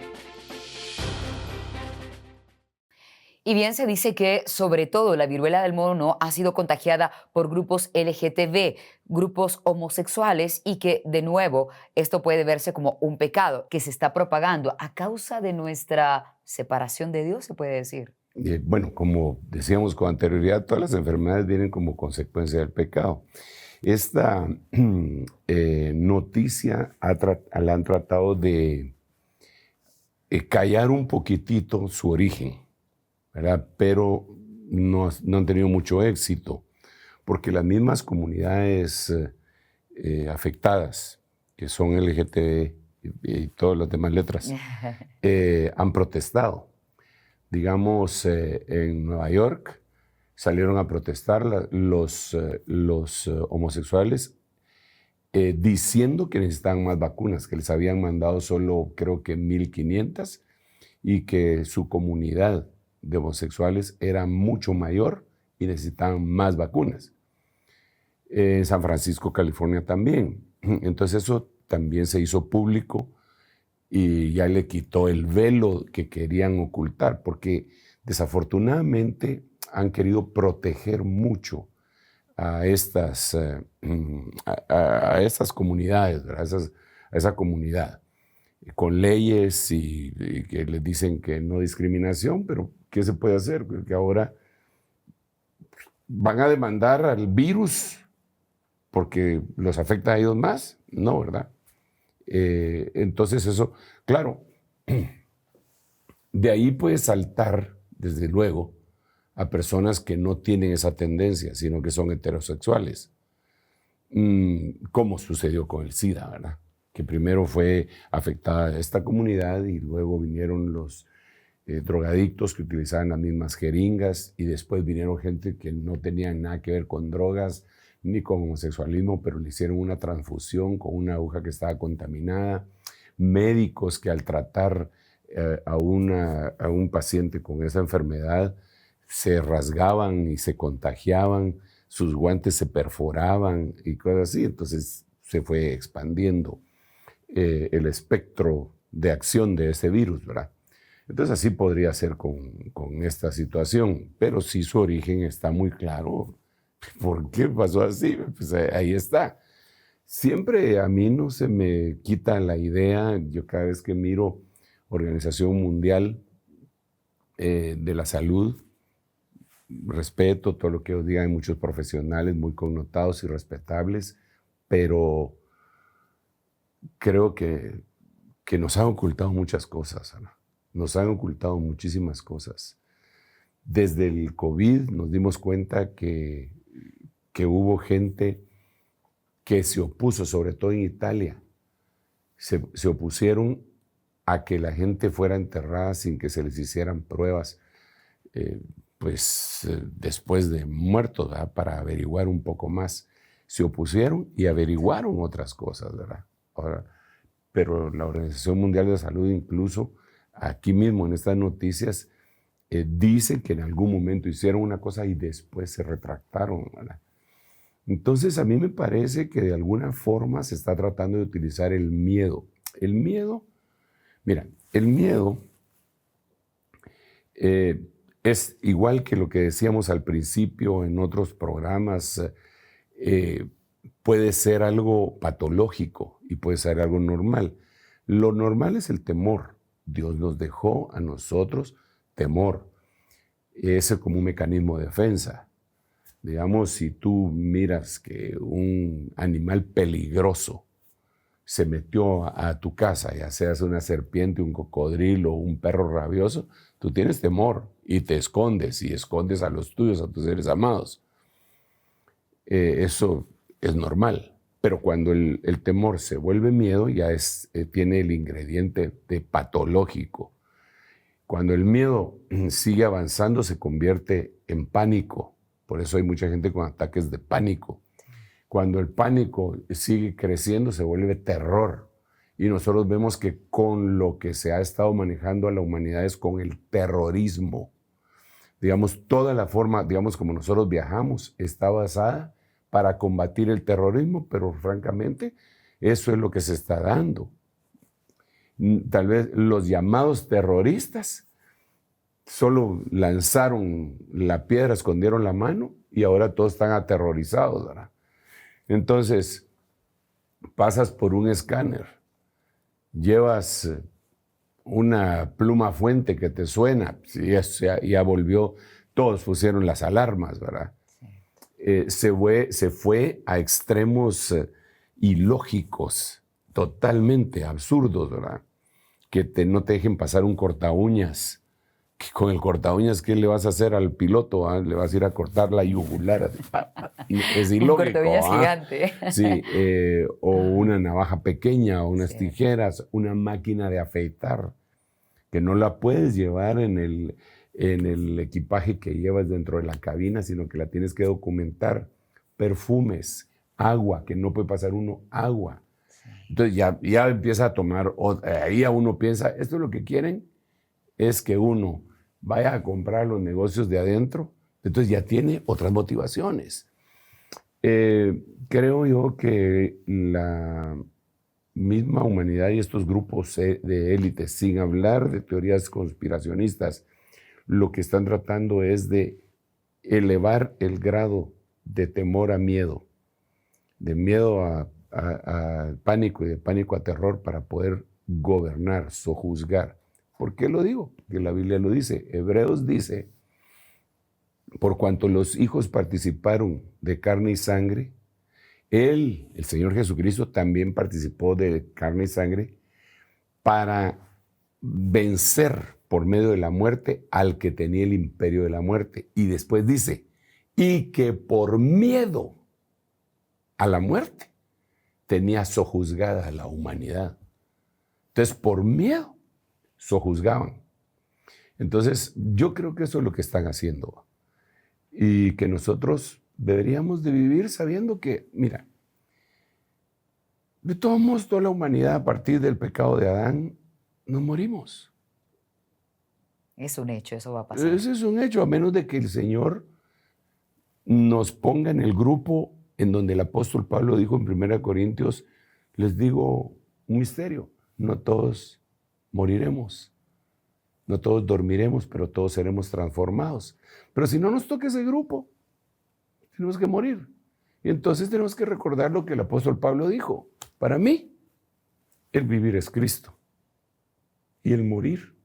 C: Y bien, se dice que sobre todo la viruela del mono ha sido contagiada por grupos LGTB, grupos homosexuales, y que de nuevo esto puede verse como un pecado que se está propagando a causa de nuestra separación de Dios, se puede decir.
D: Bueno, como decíamos con anterioridad, todas las enfermedades vienen como consecuencia del pecado. Esta noticia la han tratado de callar un poquitito su origen, ¿verdad? Pero no han tenido mucho éxito, porque las mismas comunidades afectadas, que son LGTB y todas las demás letras, han protestado. Digamos, en Nueva York salieron a protestar los homosexuales diciendo que necesitaban más vacunas, que les habían mandado solo creo que 1.500 y que su comunidad de homosexuales era mucho mayor y necesitaban más vacunas. En San Francisco, California también. Entonces eso también se hizo público y ya le quitó el velo que querían ocultar, porque desafortunadamente han querido proteger mucho a estas comunidades, ¿verdad? A esa comunidad, con leyes y que les dicen que no discriminación, pero ¿qué se puede hacer? Que ahora van a demandar al virus porque los afecta a ellos más, no, ¿verdad? Entonces eso, claro, de ahí puede saltar, desde luego, a personas que no tienen esa tendencia, sino que son heterosexuales, como sucedió con el SIDA, ¿verdad? Que primero fue afectada esta comunidad y luego vinieron los drogadictos que utilizaban las mismas jeringas y después vinieron gente que no tenían nada que ver con drogas ni con homosexualismo, pero le hicieron una transfusión con una aguja que estaba contaminada, médicos que al tratar a un paciente con esa enfermedad se rasgaban y se contagiaban, sus guantes se perforaban y cosas así, entonces se fue expandiendo el espectro de acción de ese virus, ¿verdad? Entonces así podría ser con esta situación, pero sí su origen está muy claro. ¿Por qué pasó así? Pues ahí está. Siempre a mí no se me quita la idea, yo cada vez que miro Organización Mundial de la Salud, respeto todo lo que os digan, hay muchos profesionales muy connotados y respetables, pero creo que nos han ocultado muchas cosas, Ana. Nos han ocultado muchísimas cosas. Desde el COVID nos dimos cuenta que hubo gente que se opuso, sobre todo en Italia, se opusieron a que la gente fuera enterrada sin que se les hicieran pruebas, después de muertos, ¿verdad? Para averiguar un poco más. Se opusieron y averiguaron otras cosas, ¿verdad? Ahora, pero la Organización Mundial de la Salud, incluso aquí mismo en estas noticias, dice que en algún momento hicieron una cosa y después se retractaron, ¿verdad? Entonces a mí me parece que de alguna forma se está tratando de utilizar el miedo. El miedo, mira, el miedo es igual que lo que decíamos al principio en otros programas, puede ser algo patológico y puede ser algo normal. Lo normal es el temor. Dios nos dejó a nosotros temor. Ese es como un mecanismo de defensa. Digamos, si tú miras que un animal peligroso se metió a tu casa, ya seas una serpiente, un cocodrilo, un perro rabioso, tú tienes temor y te escondes y escondes a los tuyos, a tus seres amados. Eso es normal, pero cuando el temor se vuelve miedo, ya tiene el ingrediente de patológico. Cuando el miedo sigue avanzando, se convierte en pánico. Por eso hay mucha gente con ataques de pánico. Cuando el pánico sigue creciendo, se vuelve terror. Y nosotros vemos que con lo que se ha estado manejando a la humanidad es con el terrorismo. Digamos, toda la forma, digamos, como nosotros viajamos, está basada para combatir el terrorismo, pero francamente, eso es lo que se está dando. Tal vez los llamados terroristas solo lanzaron la piedra, escondieron la mano y ahora todos están aterrorizados, ¿verdad? Entonces, pasas por un escáner, llevas una pluma fuente que te suena, ya volvió, todos pusieron las alarmas, ¿verdad? Se fue a extremos ilógicos, totalmente absurdos, ¿verdad? Que no te dejen pasar un corta uñas. Con el corta uñas, ¿qué le vas a hacer al piloto? ¿Ah? Le vas a ir a cortar la yugular. Es ilógico.
C: Un corta uñas gigante.
D: Sí, o una navaja pequeña, o unas tijeras, una máquina de afeitar, que no la puedes llevar en el equipaje que llevas dentro de la cabina, sino que la tienes que documentar. Perfumes, agua, que no puede pasar uno agua. Entonces ya empieza a tomar, ahí a uno piensa, esto es lo que quieren, es que uno vaya a comprar los negocios de adentro, entonces ya tiene otras motivaciones. Creo yo que la misma humanidad y estos grupos de élite, sin hablar de teorías conspiracionistas, lo que están tratando es de elevar el grado de temor a miedo, de miedo a pánico y de pánico a terror para poder gobernar, sojuzgar. ¿Por qué lo digo? Porque la Biblia lo dice. Hebreos dice, por cuanto los hijos participaron de carne y sangre, Él, el Señor Jesucristo, también participó de carne y sangre para vencer por medio de la muerte al que tenía el imperio de la muerte. Y después dice, y que por miedo a la muerte tenía sojuzgada a la humanidad. Entonces, por miedo, sojuzgaban. Entonces, yo creo que eso es lo que están haciendo. Y que nosotros deberíamos de vivir sabiendo que, mira, de todos modos, toda la humanidad a partir del pecado de Adán, nos morimos.
C: Es un hecho, eso va a pasar.
D: Ese es un hecho, a menos de que el Señor nos ponga en el grupo en donde el apóstol Pablo dijo en 1 Corintios, les digo un misterio, no todos moriremos, no todos dormiremos, pero todos seremos transformados. Pero si no nos toca ese grupo, tenemos que morir. Y entonces tenemos que recordar lo que el apóstol Pablo dijo. Para mí, el vivir es Cristo y el morir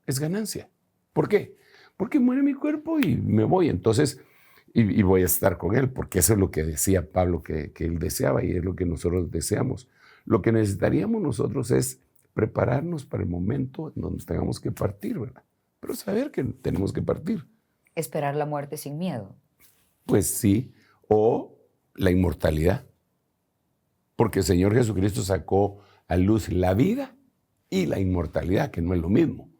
D: es ganancia. ¿Por qué? Porque muere mi cuerpo y me voy. Entonces, y voy a estar con Él, porque eso es lo que decía Pablo que Él deseaba y es lo que nosotros deseamos. Lo que necesitaríamos nosotros es prepararnos para el momento en donde tengamos que partir, ¿verdad? Pero saber que tenemos que partir.
C: Esperar la muerte sin miedo.
D: Pues sí, o la inmortalidad. Porque el Señor Jesucristo sacó a luz la vida y la inmortalidad, que no es lo mismo.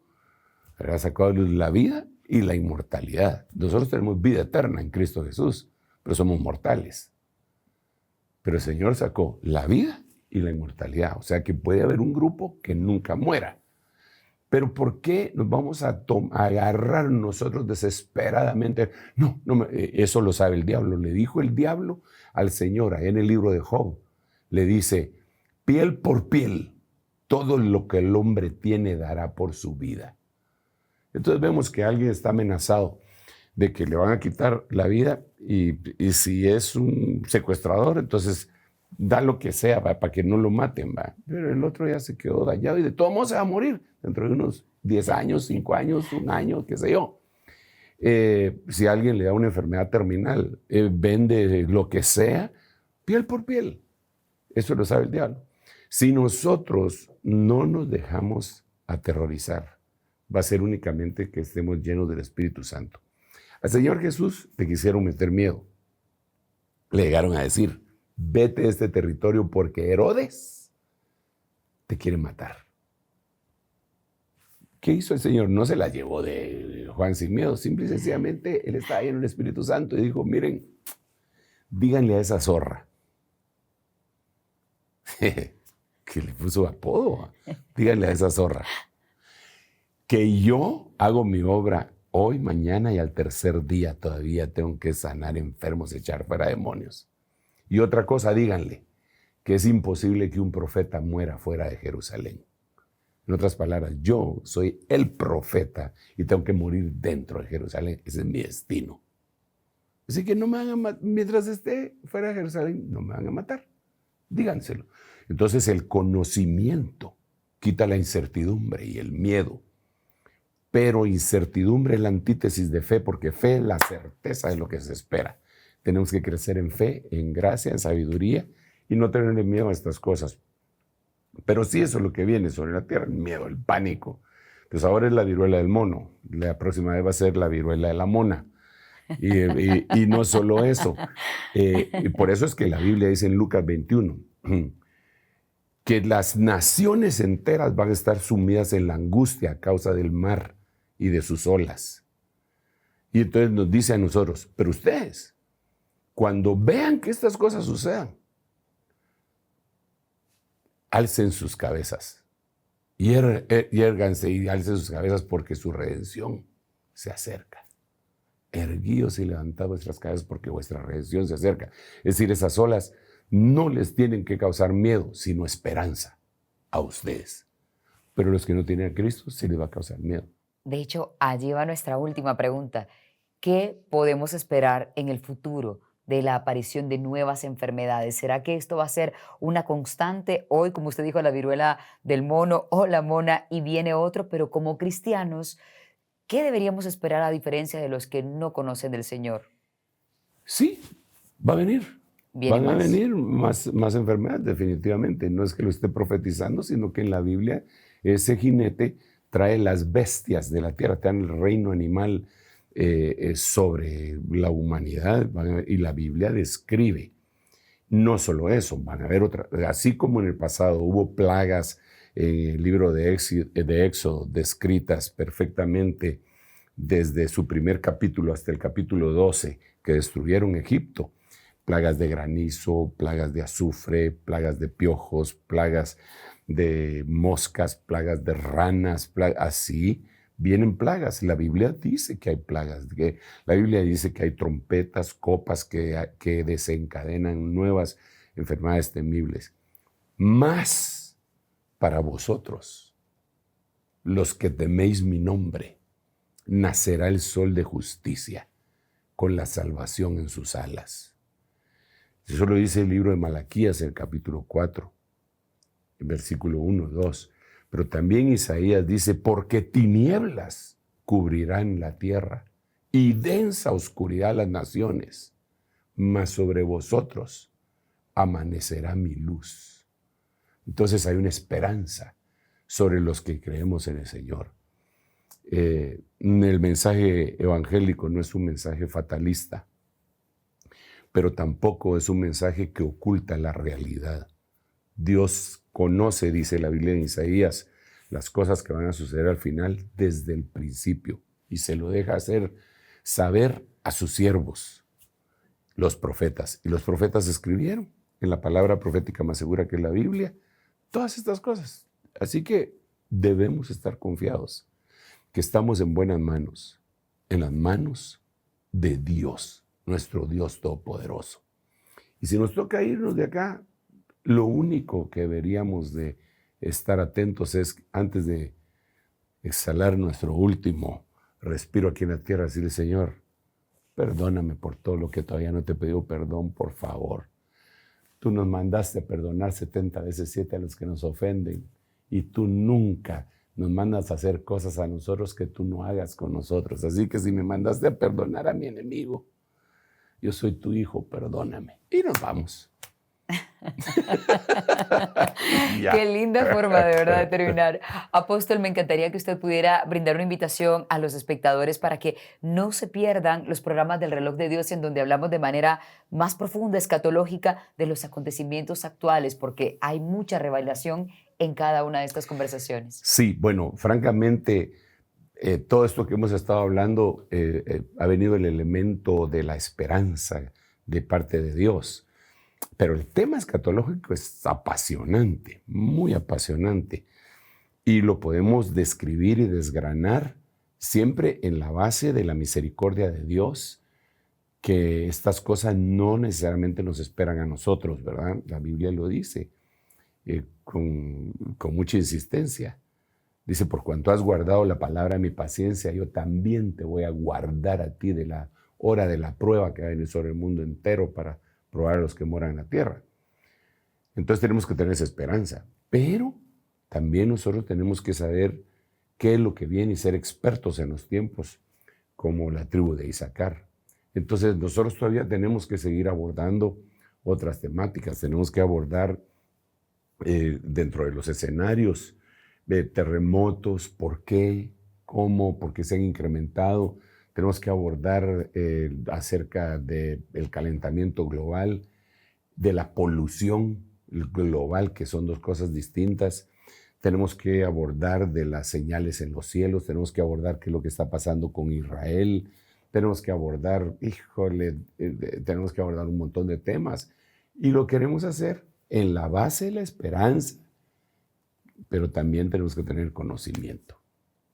D: Ha sacado a luz la vida y la inmortalidad. Nosotros tenemos vida eterna en Cristo Jesús, pero somos mortales. Pero el Señor sacó la vida y la inmortalidad. O sea que puede haber un grupo que nunca muera. Pero ¿por qué nos vamos a agarrar nosotros desesperadamente? No, eso lo sabe el diablo. Le dijo el diablo al Señor, ahí en el libro de Job, le dice, piel por piel, todo lo que el hombre tiene dará por su vida. Entonces vemos que alguien está amenazado de que le van a quitar la vida y si es un secuestrador, entonces da lo que sea para que no lo maten, ¿va? Pero el otro ya se quedó dañado y de todos modos se va a morir dentro de unos 10 años, 5 años, 1 año, qué sé yo. Si alguien le da una enfermedad terminal, vende lo que sea, piel por piel. Eso lo sabe el diablo. Si nosotros no nos dejamos aterrorizar, va a ser únicamente que estemos llenos del Espíritu Santo. Al Señor Jesús le quisieron meter miedo. Le llegaron a decir, vete de este territorio porque Herodes te quiere matar. ¿Qué hizo el Señor? No se la llevó de Juan sin miedo. Simple y sencillamente él estaba lleno del Espíritu Santo y dijo, miren, díganle a esa zorra. Que le puso apodo. Díganle a esa zorra que yo hago mi obra hoy, mañana y al tercer día todavía tengo que sanar enfermos, echar fuera demonios. Y otra cosa, díganle que es imposible que un profeta muera fuera de Jerusalén. En otras palabras, yo soy el profeta y tengo que morir dentro de Jerusalén. Ese es mi destino. Así que no me van a matar, mientras esté fuera de Jerusalén, no me van a matar. Díganselo. Entonces el conocimiento quita la incertidumbre y el miedo. Pero incertidumbre es la antítesis de fe, porque fe es la certeza de lo que se espera. Tenemos que crecer en fe, en gracia, en sabiduría y no tenerle miedo a estas cosas. Pero sí, eso es lo que viene sobre la tierra, el miedo, el pánico. Entonces ahora es la viruela del mono, la próxima vez va a ser la viruela de la mona. Y no solo eso, y por eso es que la Biblia dice en Lucas 21, que las naciones enteras van a estar sumidas en la angustia a causa del mar y de sus olas. Y entonces nos dice a nosotros, pero ustedes, cuando vean que estas cosas sucedan, alcen sus cabezas, hiérganse y alcen sus cabezas porque su redención se acerca. erguíos y levantad vuestras cabezas porque vuestra redención se acerca. Es decir, esas olas no les tienen que causar miedo, sino esperanza a ustedes. Pero los que no tienen a Cristo sí les va a causar miedo.
C: De hecho, allí va nuestra última pregunta. ¿Qué podemos esperar en el futuro de la aparición de nuevas enfermedades? ¿Será que esto va a ser una constante? Hoy, como usted dijo, la viruela del mono o la mona y viene otro, pero como cristianos, ¿qué deberíamos esperar a diferencia de los que no conocen del Señor?
D: Sí, va a venir.
C: Van
D: a venir más enfermedades, definitivamente. No es que lo esté profetizando, sino que en la Biblia ese jinete trae las bestias de la tierra, trae el reino animal sobre la humanidad, y la Biblia describe. No solo eso, van a haber otras, así como en el pasado hubo plagas en el libro de Éxodo descritas perfectamente desde su primer capítulo hasta el capítulo 12, que destruyeron Egipto. Plagas de granizo, plagas de azufre, plagas de piojos, plagas de moscas, plagas de ranas, así vienen plagas. La Biblia dice que hay plagas, la Biblia dice que hay trompetas, copas que desencadenan nuevas enfermedades temibles. Más para vosotros, los que teméis mi nombre, nacerá el sol de justicia con la salvación en sus alas. Eso lo dice el libro de Malaquías, el capítulo 4, el versículo 1, 2. Pero también Isaías dice, porque tinieblas cubrirán la tierra y densa oscuridad las naciones, mas sobre vosotros amanecerá mi luz. Entonces hay una esperanza sobre los que creemos en el Señor. El mensaje evangélico no es un mensaje fatalista, pero tampoco es un mensaje que oculta la realidad. Dios conoce, dice la Biblia en Isaías, las cosas que van a suceder al final desde el principio y se lo deja saber a sus siervos, los profetas. Y los profetas escribieron en la palabra profética más segura que es la Biblia todas estas cosas. Así que debemos estar confiados que estamos en buenas manos, en las manos de Dios, nuestro Dios todopoderoso. Y si nos toca irnos de acá, lo único que deberíamos de estar atentos es, antes de exhalar nuestro último respiro aquí en la tierra, decirle, Señor, perdóname por todo lo que todavía no te he pedido perdón, por favor. Tú nos mandaste a perdonar 70 veces 7 a los que nos ofenden y tú nunca nos mandas a hacer cosas a nosotros que tú no hagas con nosotros. Así que si me mandaste a perdonar a mi enemigo, yo soy tu hijo, perdóname. Y nos vamos.
C: Qué linda forma de verdad de terminar. Apóstol, me encantaría que usted pudiera brindar una invitación a los espectadores para que no se pierdan los programas del Reloj de Dios en donde hablamos de manera más profunda, escatológica, de los acontecimientos actuales, porque hay mucha revelación en cada una de estas conversaciones.
D: Sí, bueno, francamente, todo esto que hemos estado hablando ha venido el elemento de la esperanza de parte de Dios. Pero el tema escatológico es apasionante, muy apasionante. Y lo podemos describir y desgranar siempre en la base de la misericordia de Dios, que estas cosas no necesariamente nos esperan a nosotros, ¿verdad? La Biblia lo dice con mucha insistencia. Dice, por cuanto has guardado la palabra de mi paciencia, yo también te voy a guardar a ti de la hora de la prueba que va a venir sobre el mundo entero para probar a los que moran en la tierra. Entonces tenemos que tener esa esperanza, pero también nosotros tenemos que saber qué es lo que viene y ser expertos en los tiempos, como la tribu de Isaacar. Entonces nosotros todavía tenemos que seguir abordando otras temáticas, tenemos que abordar dentro de los escenarios de terremotos, por qué, cómo, por qué se han incrementado. Tenemos que abordar acerca del calentamiento global, de la polución global, que son dos cosas distintas. Tenemos que abordar de las señales en los cielos, tenemos que abordar qué es lo que está pasando con Israel, tenemos que abordar, tenemos que abordar un montón de temas. Y lo queremos hacer en la base de la esperanza, pero también tenemos que tener conocimiento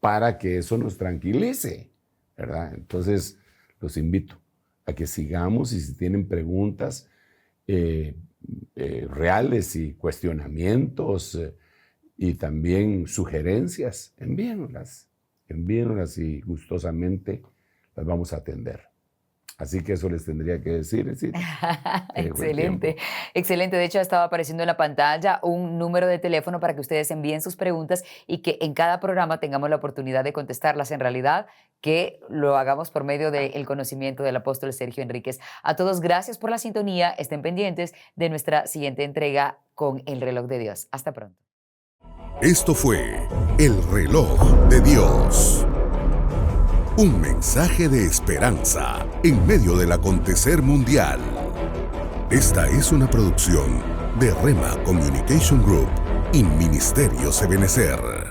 D: para que eso nos tranquilice, ¿verdad? Entonces, los invito a que sigamos y si tienen preguntas reales y cuestionamientos y también sugerencias, envíennoslas y gustosamente las vamos a atender. Así que eso les tendría que decir.
C: Excelente, excelente. De hecho, estaba apareciendo en la pantalla un número de teléfono para que ustedes envíen sus preguntas y que en cada programa tengamos la oportunidad de contestarlas. En realidad, que lo hagamos por medio del conocimiento del apóstol Sergio Enríquez. A todos, gracias por la sintonía. Estén pendientes de nuestra siguiente entrega con El Reloj de Dios. Hasta pronto.
A: Esto fue El Reloj de Dios. Un mensaje de esperanza en medio del acontecer mundial. Esta es una producción de Rema Communication Group y Ministerios Ebenecer.